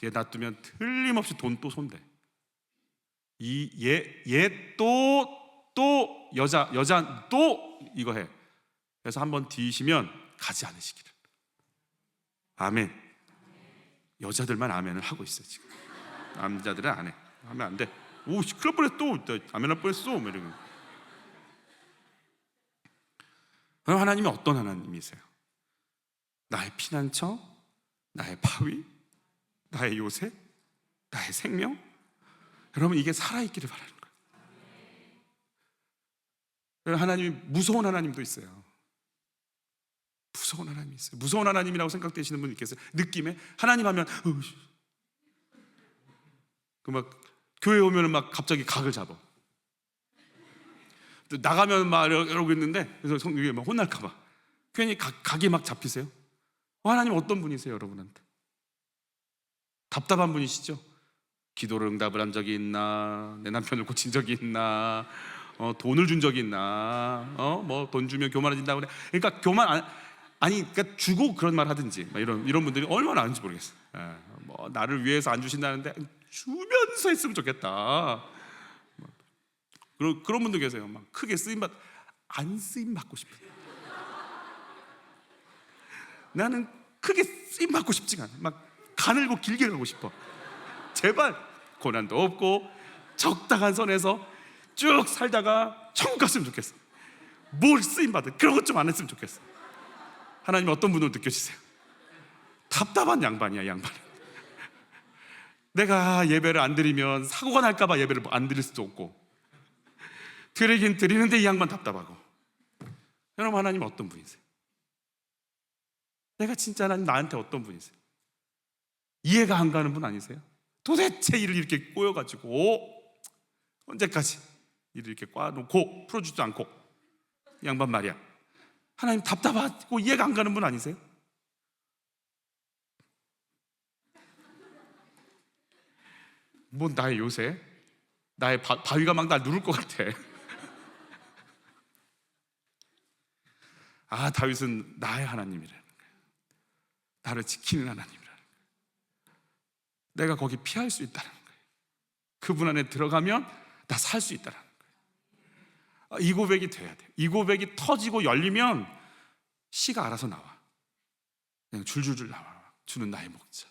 얘 놔두면 틀림없이 돈 또 손대. 얘 또 여자 또 이거 해. 그래서 한번 뒤시면 가지 않으시기를. 아멘. 여자들만 아멘을 하고 있어요 지금. 남자들은 안 해. 하면 안 돼. 오, 큰일 날 뻔했어. 또 아멘할 뻔했어. 뭐 이러고. 그럼 하나님이 어떤 하나님이세요? 나의 피난처, 나의 바위, 나의 요새, 나의 생명. 여러분, 이게 살아있기를 바라는 거예요. 하나님이 무서운 하나님도 있어요. 무서운 하나님이 있어요. 무서운 하나님이라고 생각되시는 분이 계세요. 느낌에 하나님 하면 그 막 교회 오면은 막 갑자기 각을 잡아. 또 나가면 막 이러고 있는데, 그래서 성경에 막 혼날까 봐 괜히 각이 막 잡히세요. 하나님 어떤 분이세요, 여러분한테? 답답한 분이시죠? 기도를 응답을 한 적이 있나? 내 남편을 고친 적이 있나? 돈을 준 적이 있나? 뭐 돈 주면 교만해진다고 그래. 그러니까 그러니까 주고 그런 말 하든지 이런 분들이 얼마나 아는지 모르겠어요. 뭐 나를 위해서 안 주신다는데 주면서 했으면 좋겠다. 그런 분들 계세요. 막 크게 안 쓰임 받고 싶어. 나는 크게 쓰임 받고 싶지가 않아. 막 가늘고 길게 가고 싶어. 제발 고난도 없고 적당한 선에서 쭉 살다가 천국 갔으면 좋겠어. 뭘 쓰임 받아? 그런 것 좀 안 했으면 좋겠어. 하나님 어떤 분으로 느껴지세요? 답답한 양반이야, 양반은. 내가 예배를 안 드리면 사고가 날까 봐 예배를 안 드릴 수도 없고, 드리긴 드리는데 이 양반 답답하고. 여러분, 하나님 어떤 분이세요? 내가 진짜 하나님 나한테 어떤 분이세요? 이해가 안 가는 분 아니세요? 도대체 일을 이렇게 꼬여가지고 언제까지 일을 이렇게 꽈놓고 풀어주지도 않고, 이 양반 말이야. 하나님 답답하고 이해가 안 가는 분 아니세요? 뭐 나의 요새, 나의 바위가 막 날 누를 것 같아. 다윗은 나의 하나님이라는 거예요. 나를 지키는 하나님이라는 거예요. 내가 거기 피할 수 있다는 거예요. 그분 안에 들어가면 나 살 수 있다는 거예요. 이 고백이 돼야 돼요. 이 고백이 터지고 열리면 시가 알아서 나와. 그냥 줄줄줄 나와. 주는 나의 목자,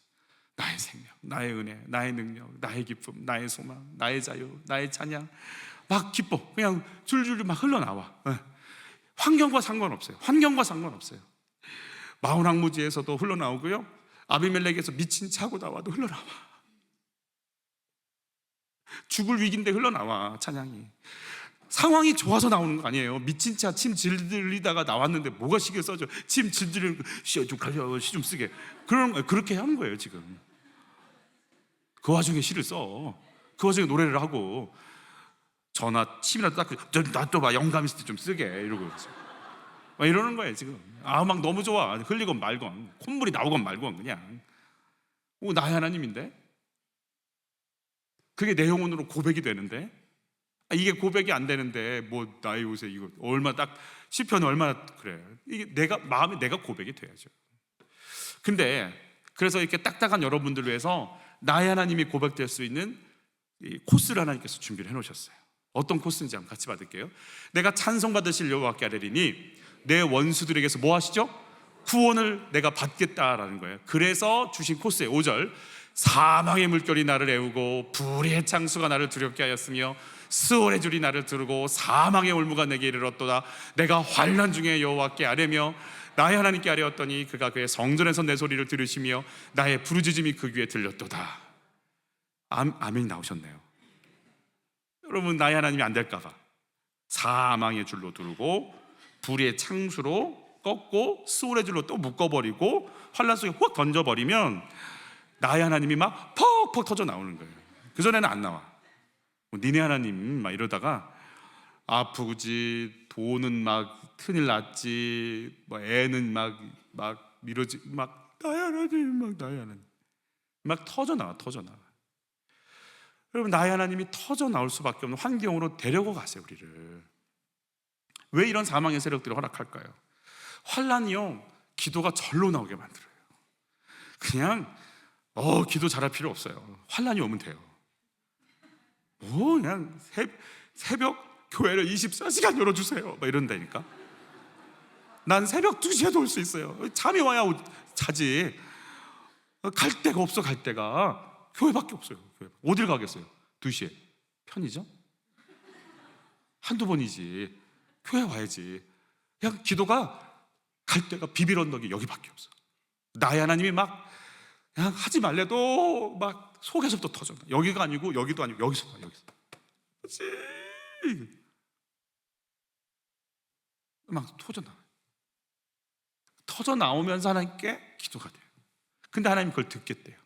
나의 생명, 나의 은혜, 나의 능력, 나의 기쁨, 나의 소망, 나의 자유, 나의 찬양. 막 기뻐. 그냥 줄줄줄 막 흘러나와. 환경과 상관없어요. 환경과 상관없어요. 마온항무지에서도 흘러나오고요, 아비멜렉에서 미친 차고 나와도 흘러나와. 죽을 위기인데 흘러나와, 찬양이. 상황이 좋아서 나오는 거 아니에요. 미친 차 침 질들리다가 나왔는데 뭐가 시계 써져. 침 질들리는 거 좀 가려, 시 좀 쓰게. 그렇게 하는 거예요 지금. 그 와중에 시를 써. 그 와중에 노래를 하고, 전화 침이라도 닦고, 나 또 막 영감 있을 때 좀 쓰게 이러고 막 이러는 거예요 지금. 막 너무 좋아. 흘리건 말건, 콧물이 나오건 말건 그냥. 나의 하나님인데, 그게 내 영혼으로 고백이 되는데, 이게 고백이 안 되는데 뭐 나의 요새 이거 얼마 딱 시편이 얼마나 그래. 이게 마음이 내가 고백이 돼야죠. 근데 그래서 이렇게 딱딱한 여러분들을 위해서 나의 하나님이 고백될 수 있는 이 코스를 하나님께서 준비를 해놓으셨어요. 어떤 코스인지 한번 같이 받을게요. 내가 찬송받으실 여호와께 아뢰리니 내 원수들에게서 뭐 하시죠? 구원을 내가 받겠다라는 거예요. 그래서 주신 코스에 5절, 사망의 물결이 나를 애우고 불의 창수가 나를 두렵게 하였으며 스올의 줄이 나를 두르고 사망의 올무가 내게 이르렀도다. 내가 환난 중에 여호와께 아뢰며 나의 하나님께 아뢰었더니 그가 그의 성전에서 내 소리를 들으시며 나의 부르짖음이 그 귀에 들렸도다. 아멘이 나오셨네요. 그러면 나의 하나님이 안 될까 봐 사망의 줄로 두르고 불의 창수로 꺾고 스올의 줄로 또 묶어버리고 환란 속에 훅 던져버리면 나의 하나님이 막 퍽퍽 터져 나오는 거예요. 그전에는 안 나와. 니네 하나님 막 이러다가 아프지, 돈은 막 큰일 났지, 뭐 애는 막 미뤄지, 막 나의 하나님, 막 나의 하나님 막 터져 나와. 여러분, 나의 하나님이 터져 나올 수밖에 없는 환경으로 데려고 가세요, 우리를. 왜 이런 사망의 세력들을 허락할까요? 환란이요, 기도가 절로 나오게 만들어요. 그냥 기도 잘할 필요 없어요. 환란이 오면 돼요. 그냥 새벽 교회를 24시간 열어주세요 막 이런다니까. 난 새벽 2시에도 올 수 있어요. 잠이 와야 자지. 갈 데가 없어. 갈 데가 교회밖에 없어요. 어딜 가겠어요? 2시에 편의점? 한두 번이지. 교회 와야지. 그냥 기도가 갈 데가 비빌 언덕이 여기밖에 없어. 나의 하나님이 막 그냥 하지 말래도 막 속에서부터 터져. 여기가 아니고 여기도 아니고 여기서. 막 터져 나오면서 하나님께 기도가 돼요. 근데 하나님 그걸 듣겠대요.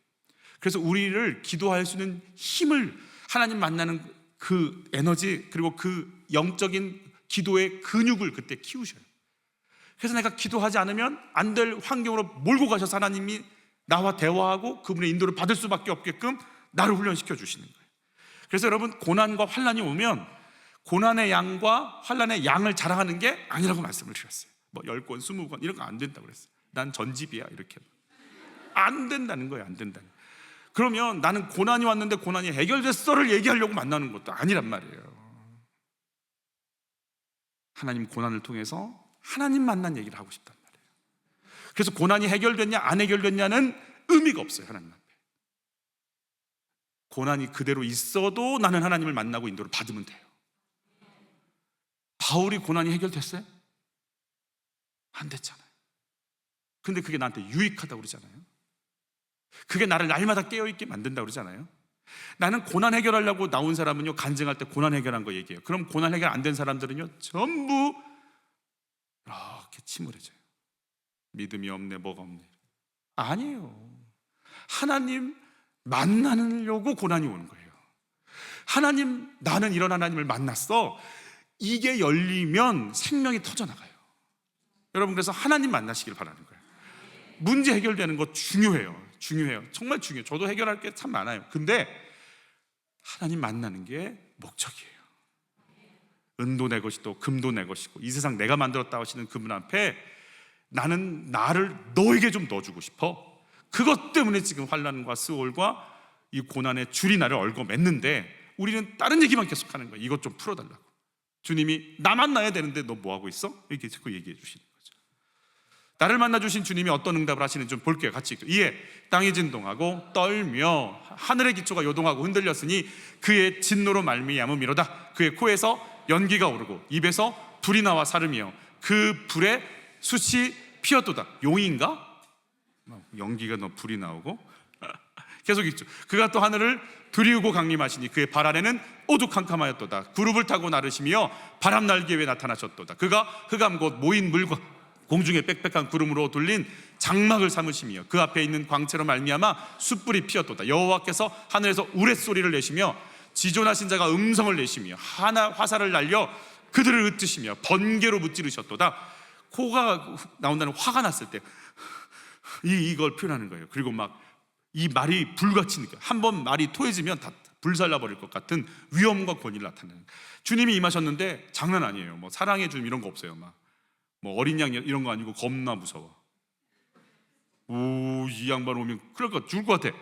그래서 우리를 기도할 수 있는 힘을, 하나님 만나는 그 에너지, 그리고 그 영적인 기도의 근육을 그때 키우셔요. 그래서 내가 기도하지 않으면 안 될 환경으로 몰고 가셔서 하나님이 나와 대화하고 그분의 인도를 받을 수밖에 없게끔 나를 훈련시켜 주시는 거예요. 그래서 여러분, 고난과 환란이 오면 고난의 양과 환란의 양을 자랑하는 게 아니라고 말씀을 드렸어요. 뭐 10권, 20권 이런 거 안 된다고 그랬어요. 난 전집이야 이렇게. 안 된다는 거예요. 안 된다는 거예요. 그러면 나는 고난이 왔는데 고난이 해결됐어를 얘기하려고 만나는 것도 아니란 말이에요. 하나님 고난을 통해서 하나님 만난 얘기를 하고 싶단 말이에요. 그래서 고난이 해결됐냐 안 해결됐냐는 의미가 없어요. 하나님 앞에 고난이 그대로 있어도 나는 하나님을 만나고 인도를 받으면 돼요. 바울이 고난이 해결됐어요? 안 됐잖아요. 근데 그게 나한테 유익하다고 그러잖아요. 그게 나를 날마다 깨어있게 만든다고 그러잖아요. 나는 고난 해결하려고 나온 사람은요, 간증할 때 고난 해결한 거 얘기해요. 그럼 고난 해결 안 된 사람들은요, 전부 이렇게 침울해져요. 믿음이 없네, 뭐가 없네. 아니에요. 하나님 만나려고 고난이 오는 거예요. 하나님, 나는 이런 하나님을 만났어. 이게 열리면 생명이 터져나가요. 여러분, 그래서 하나님 만나시길 바라는 거예요. 문제 해결되는 거 중요해요. 정말 중요해요. 저도 해결할 게 참 많아요. 근데 하나님 만나는 게 목적이에요. 은도 내 것이고 금도 내 것이고 이 세상 내가 만들었다 하시는 그분 앞에 나는 나를 너에게 좀 넣어주고 싶어. 그것 때문에 지금 환난과 스올과 이 고난의 줄이 나를 얽어맸는데 우리는 다른 얘기만 계속하는 거예요. 이것 좀 풀어달라고. 주님이 나 만나야 되는데 너 뭐하고 있어? 이렇게 자꾸 얘기해 주시는 거죠. 나를 만나주신 주님이 어떤 응답을 하시는지 좀 볼게요. 같이 읽죠. 이에 땅이 진동하고 떨며 하늘의 기초가 요동하고 흔들렸으니 그의 진노로 말미암음이로다. 그의 코에서 연기가 오르고 입에서 불이 나와 사름이여 그 불에 숯이 피었도다. 용인가? 연기가 너 불이 나오고 계속 있죠. 그가 또 하늘을 두리우고 강림하시니 그의 발 아래는 오두캄캄하였도다. 구룹을 타고 나르시며 바람 날개 위에 나타나셨도다. 그가 흑암 곧 모인 물과 공중에 빽빽한 구름으로 둘린 장막을 삼으시며 그 앞에 있는 광채로 말미암아 숯불이 피었도다. 여호와께서 하늘에서 우레소리를 내시며 지존하신 자가 음성을 내시며 화살을 날려 그들을 흩으시며 번개로 무찌르셨도다. 코가 나온다는 화가 났을 때 이걸 표현하는 거예요. 그리고 막 이 말이 불같이 느껴요. 한번 말이 토해지면 다 불살라버릴 것 같은 위험과 권위를 나타내는. 주님이 임하셨는데 장난 아니에요. 뭐 사랑의 주님 이런 거 없어요. 막 뭐 어린 양 이런 거 아니고 겁나 무서워. 이 양반 오면 그럴 것 죽을 것 같아.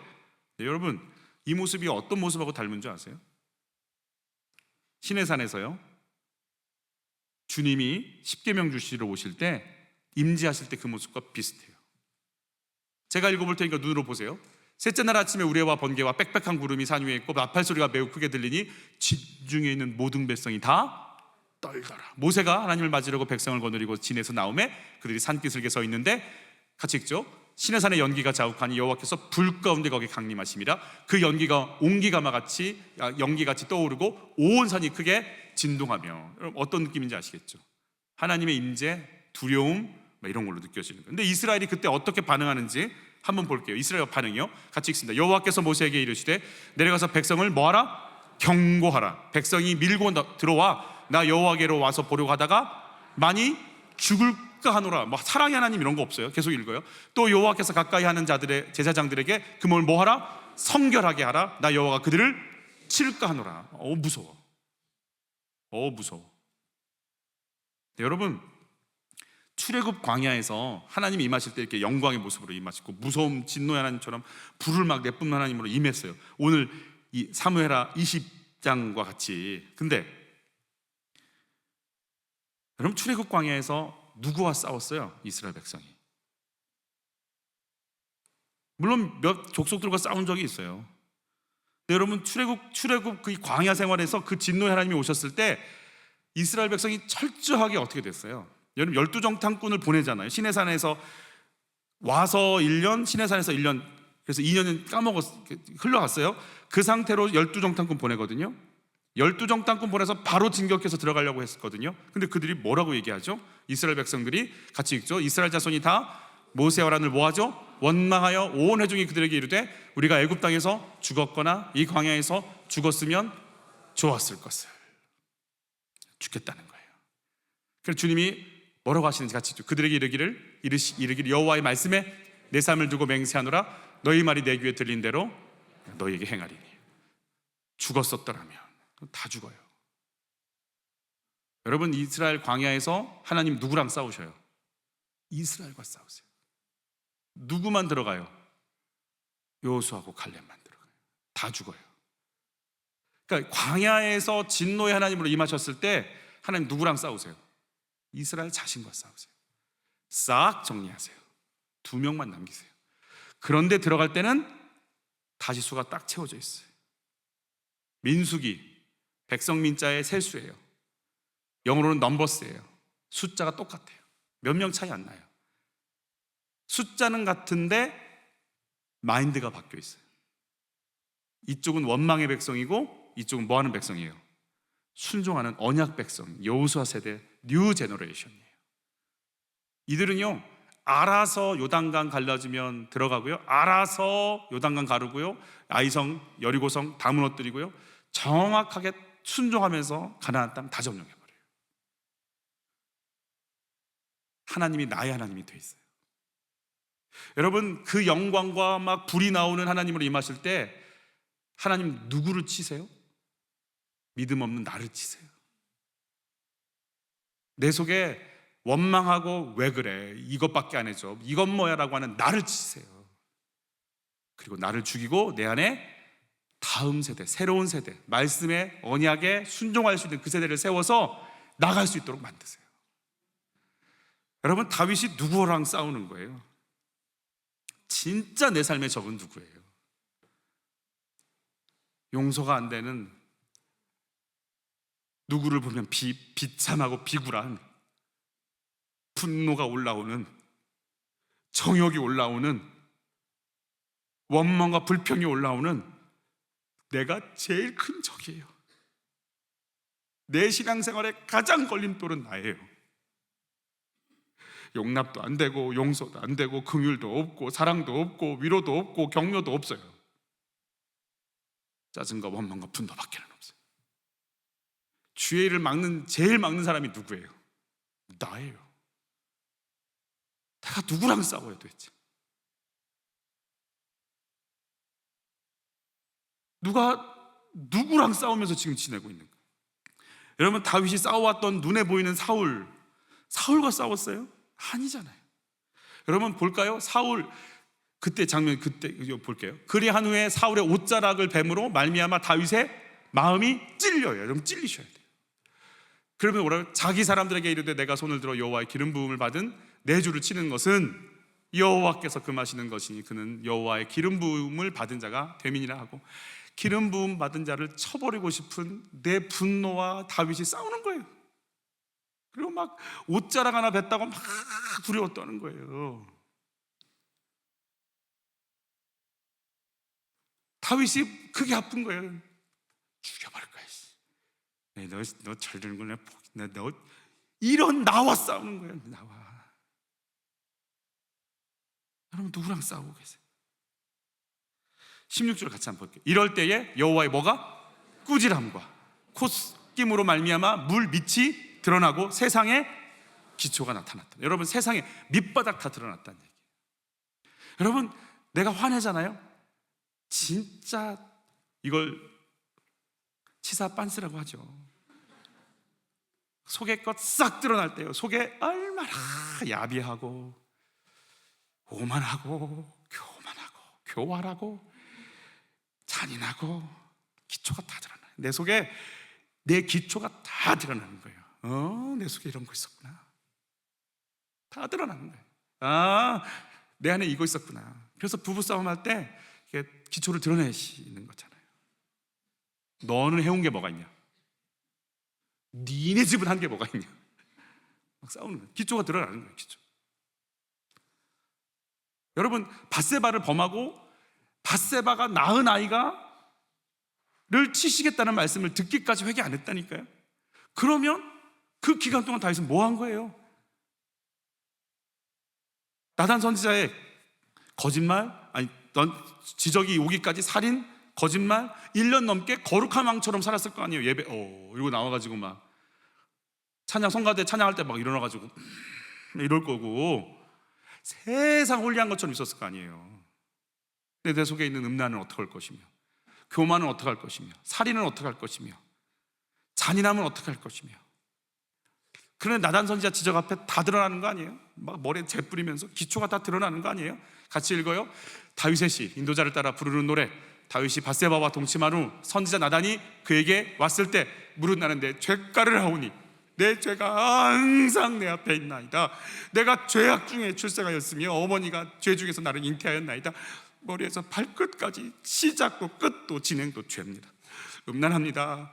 네, 여러분, 이 모습이 어떤 모습하고 닮은 줄 아세요? 시내산에서요, 주님이 십계명 주시러 오실 때 임재하실 때 그 모습과 비슷해요. 제가 읽어볼 테니까 눈으로 보세요. 셋째 날 아침에 우레와 번개와 빽빽한 구름이 산 위에 있고 나팔 소리가 매우 크게 들리니 진중에 있는 모든 백성이 다 떨더라. 모세가 하나님을 맞으려고 백성을 거느리고 진에서 나오매 그들이 산기슭에 서 있는데 같이 읽죠. 시내산의 연기가 자욱하니 여호와께서 불 가운데 거기 강림하심이라. 그 연기가 온기가마 같이 연기같이 떠오르고 온 산이 크게 진동하며. 여러분 어떤 느낌인지 아시겠죠? 하나님의 임재, 두려움 이런 걸로 느껴지는 거예요. 근데 이스라엘이 그때 어떻게 반응하는지 한번 볼게요. 이스라엘 반응이요, 같이 읽습니다. 여호와께서 모세에게 이르시되 내려가서 백성을 뭐하라? 경고하라. 백성이 밀고 들어와 나 여호와께로 와서 보려고 하다가 많이 죽을까 하노라. 사랑의 하나님 이런 거 없어요. 계속 읽어요. 또 여호와께서 가까이 하는 자들의 제사장들에게 그 몸을 뭐하라? 성결하게 하라. 나 여호와가 그들을 칠까 하노라. 무서워. 무서워. 네, 여러분 출애굽 광야에서 하나님이 임하실 때 이렇게 영광의 모습으로 임하시고 무서움 진노의 하나님처럼 불을 막 내뿜는 하나님으로 임했어요. 오늘 이 사무엘하 20장과 같이. 근데 여러분 출애굽 광야에서 누구와 싸웠어요? 이스라엘 백성이. 물론 몇 족속들과 싸운 적이 있어요. 근데 여러분 출애굽 그 광야 생활에서 그 진노의 하나님이 오셨을 때 이스라엘 백성이 철저하게 어떻게 됐어요? 여러분 12정탐꾼을 보내잖아요. 시내산에서 와서 1년, 시내산에서 1년, 그래서 2년은 흘러갔어요. 그 상태로 12정탐꾼 보내거든요. 12정탐꾼 보내서 바로 진격해서 들어가려고 했거든요. 근데 그들이 뭐라고 얘기하죠? 이스라엘 백성들이 같이 읽죠. 이스라엘 자손이 다 모세와 아론을 뭐하죠? 원망하여 온 회중이 그들에게 이르되 우리가 애굽 땅에서 죽었거나 이 광야에서 죽었으면 좋았을 것을. 죽겠다는 거예요. 그래서 주님이 뭐라고 하시는지 같이 그들에게 이르기를 여호와의 말씀에 내 삶을 두고 맹세하노라. 너희 말이 내 귀에 들린 대로 너희에게 행하리니. 죽었었더라면 다 죽어요. 여러분 이스라엘 광야에서 하나님 누구랑 싸우셔요? 이스라엘과 싸우세요. 누구만 들어가요? 여호수아하고 칼렙만 들어가요. 다 죽어요. 그러니까 광야에서 진노의 하나님으로 임하셨을 때 하나님 누구랑 싸우세요? 이스라엘 자신과 싸우세요. 싹 정리하세요. 2명만 남기세요. 그런데 들어갈 때는 다시 수가 딱 채워져 있어요. 민수기 백성민자의 세수예요. 영어로는 넘버스예요. 숫자가 똑같아요. 몇 명 차이 안 나요. 숫자는 같은데 마인드가 바뀌어 있어요. 이쪽은 원망의 백성이고 이쪽은 뭐하는 백성이에요? 순종하는 언약 백성, 여호수아 세대, 뉴 제너레이션이에요. 이들은요 알아서 요단강 갈라지면 들어가고요, 알아서 요단강 가르고요, 아이성, 여리고성 다 무너뜨리고요, 정확하게 순종하면서 가나안 땅 다 점령해버려요. 하나님이 나의 하나님이 돼 있어요. 여러분 그 영광과 막 불이 나오는 하나님으로 임하실 때 하나님 누구를 치세요? 믿음 없는 나를 치세요. 내 속에 원망하고 왜 그래 이것밖에 안 해줘 이건 뭐야 라고 하는 나를 치세요. 그리고 나를 죽이고 내 안에 다음 세대, 새로운 세대, 말씀에 언약에 순종할 수 있는 그 세대를 세워서 나갈 수 있도록 만드세요. 여러분 다윗이 누구랑 싸우는 거예요? 진짜 내 삶의 적은 누구예요? 용서가 안 되는, 누구를 보면 비참하고 비굴한, 분노가 올라오는, 정욕이 올라오는, 원망과 불평이 올라오는 내가 제일 큰 적이에요. 내 신앙생활에 가장 걸림돌은 나예요. 용납도 안 되고 용서도 안 되고 긍휼도 없고 사랑도 없고 위로도 없고 격려도 없어요. 짜증과 원망과 분노밖에는 없어요. 주의 일을 제일 막는 사람이 누구예요? 나예요. 내가 누구랑 싸워야 되지? 누가 누구랑 싸우면서 지금 지내고 있는 거예요? 여러분 다윗이 싸워왔던 눈에 보이는 사울과 싸웠어요? 아니잖아요. 여러분 볼까요? 사울 그때 장면 그때 볼게요. 그리한 후에 사울의 옷자락을 뱀으로 말미암아 다윗의 마음이 찔려요. 여러분 찔리셔야 돼요. 그러면 뭐라고? 자기 사람들에게 이르되 내가 손을 들어 여호와의 기름 부음을 받은 내 주를 치는 것은 여호와께서 금하시는 것이니 그는 여호와의 기름 부음을 받은 자가 되민이라 하고, 기름 부음 받은 자를 쳐버리고 싶은 내 분노와 다윗이 싸우는 거예요. 그리고 막 옷자락 하나 뱉다고 막 두려워 떠는 거예요. 다윗이 크게 아픈 거예요. 죽여버릴 거야. 너 잘 되는 거네. 너 이런 나와 싸우는 거야. 나와. 여러분 누구랑 싸우고 계세요? 16절 같이 한번 볼게요. 이럴 때에 여호와의 뭐가? 꾸지람과 콧김으로 말미암아 물 밑이 드러나고 세상에 기초가 나타났다. 여러분 세상에 밑바닥 다 드러났다는 얘기예요. 여러분 내가 화내잖아요. 진짜 이걸 치사 빤스라고 하죠. 속의 것 싹 드러날 때요. 속에 얼마나 야비하고 오만하고 교만하고 교활하고 잔인하고 기초가 다 드러나요. 내 속에 내 기초가 다 드러나는 거예요. 내 속에 이런 거 있었구나. 다 드러나는 거예요. 내 안에 이거 있었구나. 그래서 부부싸움 할 때 기초를 드러내시는 거잖아요. 너는 해온 게 뭐가 있냐? 니네 집은 한 게 뭐가 있냐? 막 싸우는 거예요. 기초가 드러나는 거예요. 기초. 여러분 밧세바를 범하고 밧세바가 낳은 아이가 를 치시겠다는 말씀을 듣기까지 회개 안 했다니까요. 그러면 그 기간 동안 다윗은 뭐 한 거예요? 나단 선지자의 거짓말, 지적이 오기까지 살인, 거짓말, 1년 넘게 거룩한 왕처럼 살았을 거 아니에요. 예배 이러고 나와가지고 막 찬양 성가대 찬양할 때 막 일어나가지고 이럴 거고 세상 홀리한 것처럼 있었을 거 아니에요. 근데 내 속에 있는 음란은 어떻게 할 것이며, 교만은 어떻게 할 것이며, 살인은 어떻게 할 것이며, 잔인함은 어떻게 할 것이며. 그런데 나단 선지자 지적 앞에 다 드러나는 거 아니에요? 막 머리에 재 뿌리면서 기초가 다 드러나는 거 아니에요? 같이 읽어요. 다윗의 시, 인도자를 따라 부르는 노래. 다윗이 밧세바와 동침한 후 선지자 나단이 그에게 왔을 때 무릇 나는 내 죄가를 하오니 내 죄가 항상 내 앞에 있나이다. 내가 죄악 중에 출생하였으며 어머니가 죄 중에서 나를 잉태하였나이다. 머리에서 발끝까지 시작도 끝도 진행도 죄입니다. 음란합니다.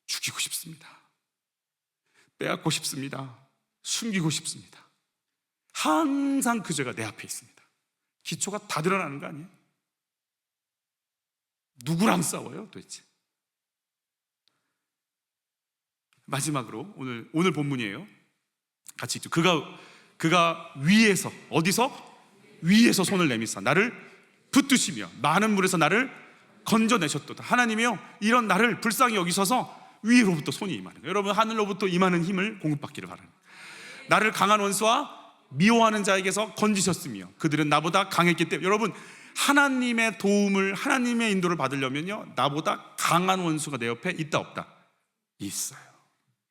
죽이고 싶습니다. 빼앗고 싶습니다. 숨기고 싶습니다. 항상 그 죄가 내 앞에 있습니다. 기초가 다 드러나는 거 아니에요? 누구랑 싸워요 도대체? 마지막으로 오늘 본문이에요. 같이 읽죠. 그가 위에서, 어디서? 위에서 손을 내미사 나를 붙드시며 많은 물에서 나를 건져내셨도다. 하나님이요 이런 나를 불쌍히 여기셔서 위로부터 손이 임하는 거예요. 여러분 하늘로부터 임하는 힘을 공급받기를 바랍니다. 나를 강한 원수와 미워하는 자에게서 건지셨으며 그들은 나보다 강했기 때문에. 여러분 하나님의 도움을, 하나님의 인도를 받으려면요 나보다 강한 원수가 내 옆에 있다 없다? 있어요.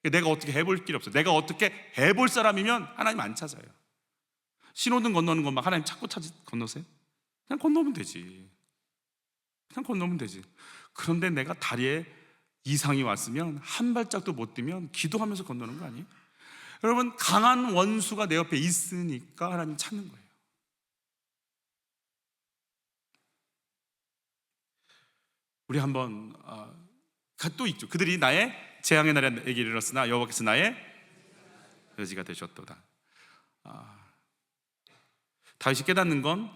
내가 어떻게 해볼 길이 없어요. 내가 어떻게 해볼 사람이면 하나님 안 찾아요. 신호등 건너는 건 막 하나님 찾고 건너세요? 그냥 건너면 되지. 그냥 건너면 되지. 그런데 내가 다리에 이상이 왔으면 한 발짝도 못 뛰면 기도하면서 건너는 거 아니에요? 여러분 강한 원수가 내 옆에 있으니까 하나님 찾는 거예요. 우리 한번 또 있죠. 그들이 나의 재앙의 날에 내게 이르렀으나 여호와께서 나의 여지가 되셨도다. 다윗이 깨닫는 건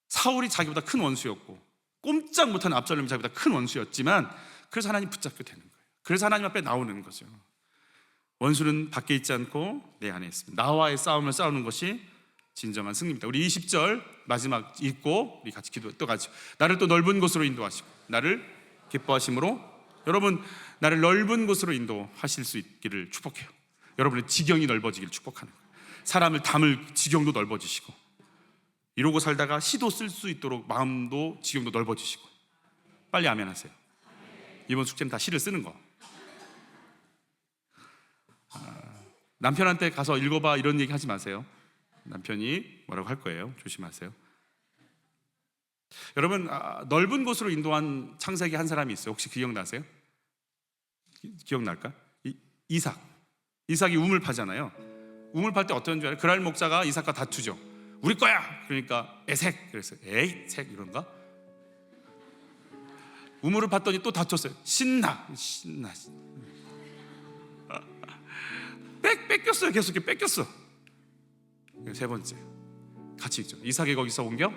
사울이 자기보다 큰 원수였고 꼼짝 못한 압살롬이 자기보다 큰 원수였지만 그래서 하나님 붙잡게 되는 거예요. 그래서 하나님 앞에 나오는 거죠. 원수는 밖에 있지 않고 내 안에 있습니다. 나와의 싸움을 싸우는 것이 진정한 승리입니다. 우리 20절 마지막 읽고 우리 같이 기도 또 같이. 나를 또 넓은 곳으로 인도하시고 나를 기뻐하심으로. 여러분 나를 넓은 곳으로 인도하실 수 있기를 축복해요. 여러분의 지경이 넓어지기를 축복하는 거예요. 사람을 담을 지경도 넓어지시고 이러고 살다가 시도 쓸 수 있도록 마음도 지경도 넓어지시고. 빨리 아멘 하세요. 이번 숙제는 다 시를 쓰는 거. 남편한테 가서 읽어봐 이런 얘기 하지 마세요. 남편이 뭐라고 할 거예요. 조심하세요. 여러분 넓은 곳으로 인도한 창세기 한 사람이 있어요. 혹시 기억나세요? 기억날까? 이삭이 우물 파잖아요. 우물 팔 때 어떤 줄 알아요? 그랄 목자가 이삭과 다투죠. 우리 거야! 그러니까 에색 그랬어요. 에이 색 이런가? 우물을 팠더니 또 다퉜어요. 신나. 뺏겼어요. 계속 뺏겼어. 세 번째 같이 읽죠. 이삭이 거기서 옮겨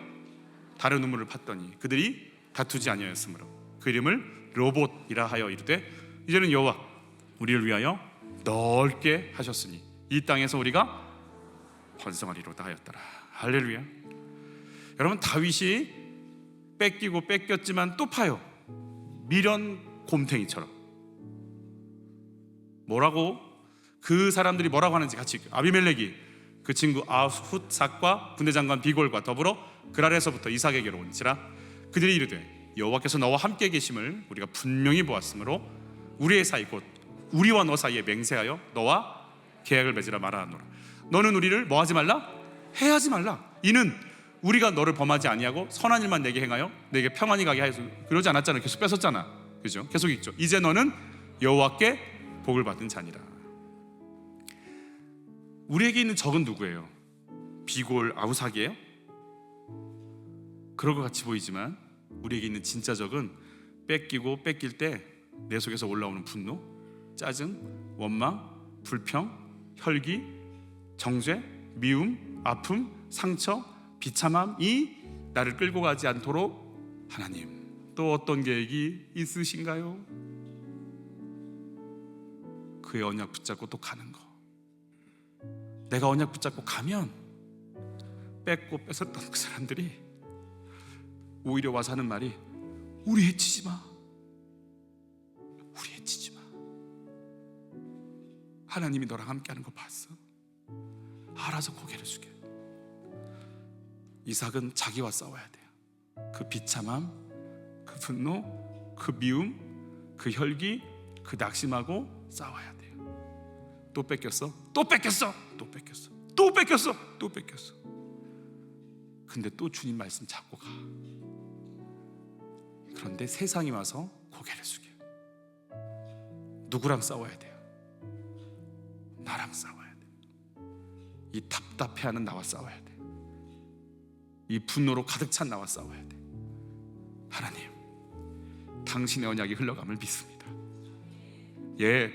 다른 우물을 팠더니 그들이 다투지 아니하였으므로 그 이름을 르호봇이라 하여 이르되 이제는 여호와 우리를 위하여 넓게 하셨으니 이 땅에서 우리가 번성하리로다 하였더라. 할렐루야. 여러분, 다윗이 뺏기고 뺏겼지만 또 파요. 미련 곰탱이처럼. 뭐라고? 그 사람들이 뭐라고 하는지 같이, 아비멜렉이 그 친구 아훗삭과 군대장관 비골과 더불어 그랄에서부터 이삭에게로 온지라 그들이 이르되 여호와께서 너와 함께 계심을 우리가 분명히 보았으므로 우리의 사이 곧 우리와 너 사이에 맹세하여 너와 계약을 맺으라 말하노라. 너는 우리를 뭐 하지 말라? 해하지 말라. 이는 우리가 너를 범하지 아니하고 선한 일만 내게 행하여 내게 평안히 가게 하여서. 그러지 않았잖아. 계속 뺏었잖아. 그죠? 계속 있죠. 이제 너는 여호와께 복을 받은 자니라. 우리에게 있는 적은 누구예요? 비골 아후삭이에요? 그럴 것 같이 보이지만 우리에게 있는 진짜 적은 뺏기고 뺏길 때 내 속에서 올라오는 분노, 짜증, 원망, 불평, 혈기, 정죄, 미움, 아픔, 상처, 비참함이 나를 끌고 가지 않도록 하나님 또 어떤 계획이 있으신가요? 그의 언약 붙잡고 또 가는 거. 내가 언약 붙잡고 가면 뺏고 뺏었던 그 사람들이 오히려 와서 하는 말이 우리 해치지 마. 우리 해치지 마. 하나님이 너랑 함께하는 거 봤어? 알아서 고개를 숙여. 이삭은 자기와 싸워야 돼요. 그 비참함, 그 분노, 그 미움, 그 혈기, 그 낙심하고 싸워야 돼요. 또 뺏겼어? 또 뺏겼어? 또 뺏겼어? 또 뺏겼어? 또 뺏겼어? 근데 또 주님 말씀 잡고 가. 그런데 세상이 와서 고개를 숙여. 누구랑 싸워야 돼요? 나랑 싸워야 돼요. 이 답답해하는 나와 싸워야 돼. 이 분노로 가득 찬 나와 싸워야 돼. 하나님, 당신의 언약이 흘러감을 믿습니다. 예,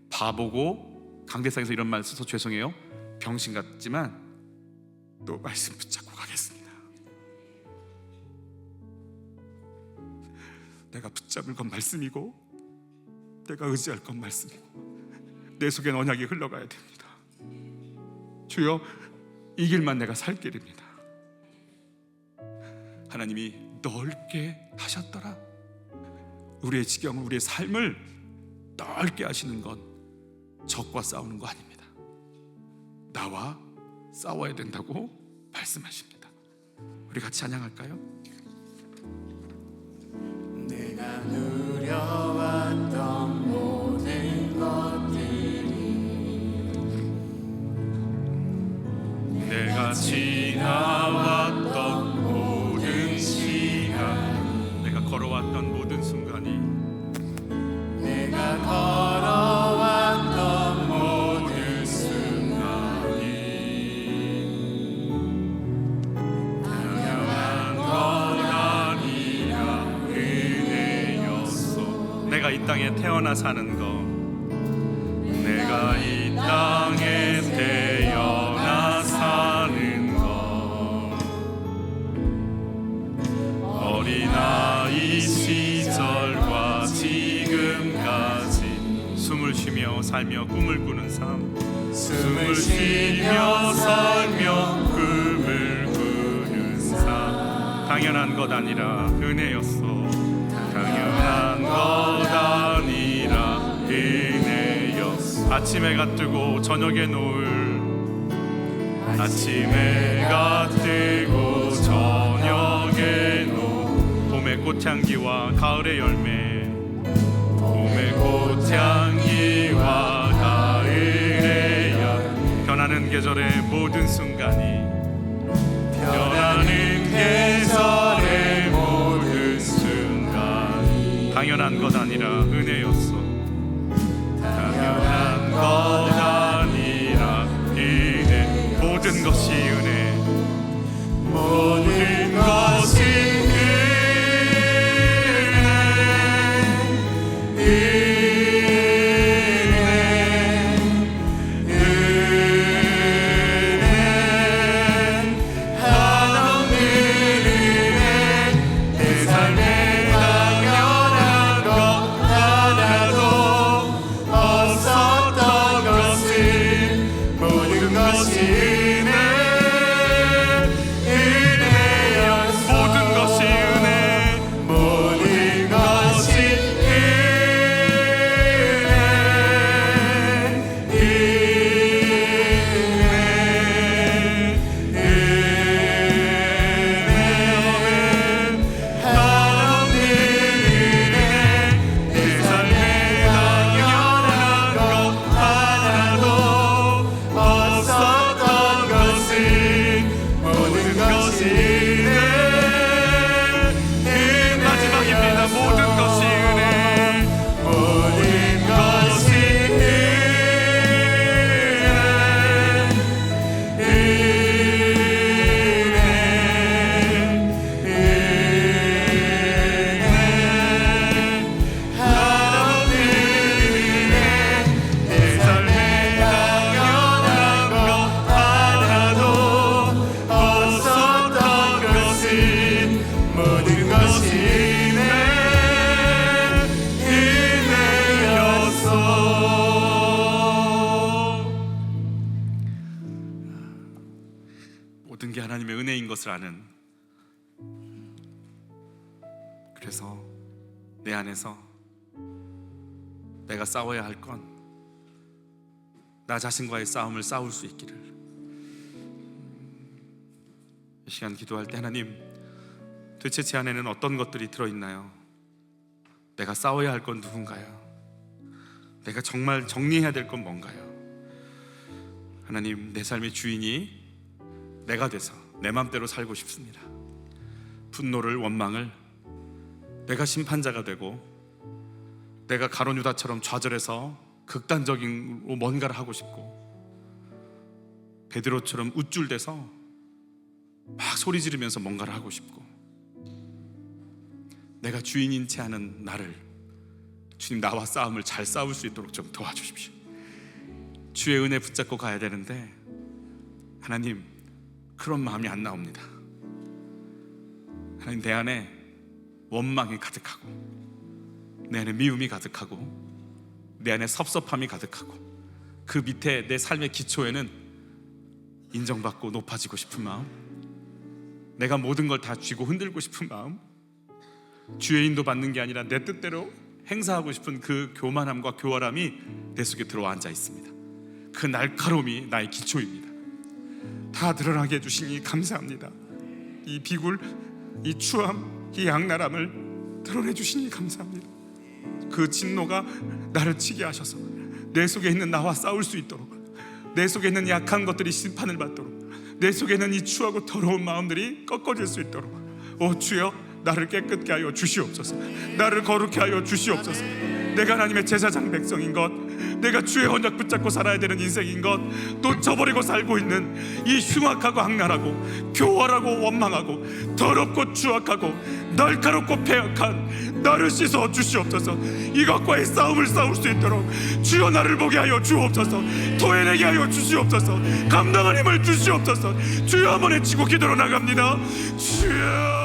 바보고 강대상에서 이런 말 써서 죄송해요. 병신 같지만 또 말씀 붙잡고 가겠습니다. 내가 붙잡을 건 말씀이고 내가 의지할 건 말씀이고 내 속엔 언약이 흘러가야 됩니다. 주여, 이 길만 내가 살 길입니다. 하나님이 넓게 하셨더라. 우리의 지경을, 우리의 삶을 넓게 하시는 건 적과 싸우는 거 아닙니다. 나와 싸워야 된다고 말씀하십니다. 우리 같이 찬양할까요? 내가 누려왔던 모든 것들이 내가 지나왔던 모든 시간, 내가 걸어왔던 모든 순간이, 내가 걸어왔던 모든 순간이 당연한 것 아니라 은혜였소. 내가 이 땅에 태어나 사는 거, 내가 이 땅에 태어나 사는 거, 어린아이 시절과 지금까지 숨을 쉬며 살며 꿈을 꾸는 삶, 숨을 쉬며 살며 꿈을 꾸는 삶, 당연한 것 아니라 은혜였소. 당연한 것 아니라 은혜였소. 아침 해가 뜨고 저녁에 노을, 아침 해가 뜨고 저녁에 노을, 봄의 꽃향기와 가을의 열매, 봄의 꽃향기와 가을의 열, 변하는 계절의 모든 순간이, 변하는 계절의 모든 순간이 당연한 것 아니라 은혜였어. 당연한 것 아니라 은혜. 모든 것이 은혜, 모든 것이 은혜, 은혜, 은혜. 하나님의 은혜인 것을 아는, 그래서 내 안에서 내가 싸워야 할 건 나 자신과의 싸움을 싸울 수 있기를, 이 시간 기도할 때 하나님, 도대체 제 안에는 어떤 것들이 들어있나요? 내가 싸워야 할 건 누군가요? 내가 정말 정리해야 될 건 뭔가요? 하나님, 내 삶의 주인이 내가 돼서 내 맘대로 살고 싶습니다. 분노를, 원망을 내가 심판자가 되고, 내가 가룟 유다처럼 좌절해서 극단적인 뭔가를 하고 싶고, 베드로처럼 우쭐대서 막 소리 지르면서 뭔가를 하고 싶고, 내가 주인인 채 하는 나를 주님, 나와 싸움을 잘 싸울 수 있도록 좀 도와주십시오. 주의 은혜 붙잡고 가야 되는데 하나님, 그런 마음이 안 나옵니다. 하나님, 내 안에 원망이 가득하고, 내 안에 미움이 가득하고, 내 안에 섭섭함이 가득하고, 그 밑에 내 삶의 기초에는 인정받고 높아지고 싶은 마음, 내가 모든 걸 다 쥐고 흔들고 싶은 마음, 주의 인도 받는 게 아니라 내 뜻대로 행사하고 싶은 그 교만함과 교활함이 내 속에 들어와 앉아 있습니다. 그 날카로움이 나의 기초입니다. 다 드러나게 해주시니 감사합니다. 이 비굴, 이 추함, 이 악랄함을 드러내 주시니 감사합니다. 그 진노가 나를 치게 하셔서 내 속에 있는 나와 싸울 수 있도록, 내 속에 있는 약한 것들이 심판을 받도록, 내 속에 있는 이 추하고 더러운 마음들이 꺾어질 수 있도록, 오 주여, 나를 깨끗게 하여 주시옵소서. 나를 거룩게 하여 주시옵소서. 내가 하나님의 제사장 백성인 것, 내가 주의 언약 붙잡고 살아야 되는 인생인 것, 놓쳐버리고 살고 있는 이 흉악하고 악랄하고 교활하고 원망하고 더럽고 추악하고 날카롭고 패역한 나를 씻어 주시옵소서. 이것과의 싸움을 싸울 수 있도록 주여 나를 보게 하여 주옵소서. 토해내게 하여 주시옵소서. 감당할 힘을 주시옵소서. 주여, 한번 외치고 기도로 나갑니다. 주여.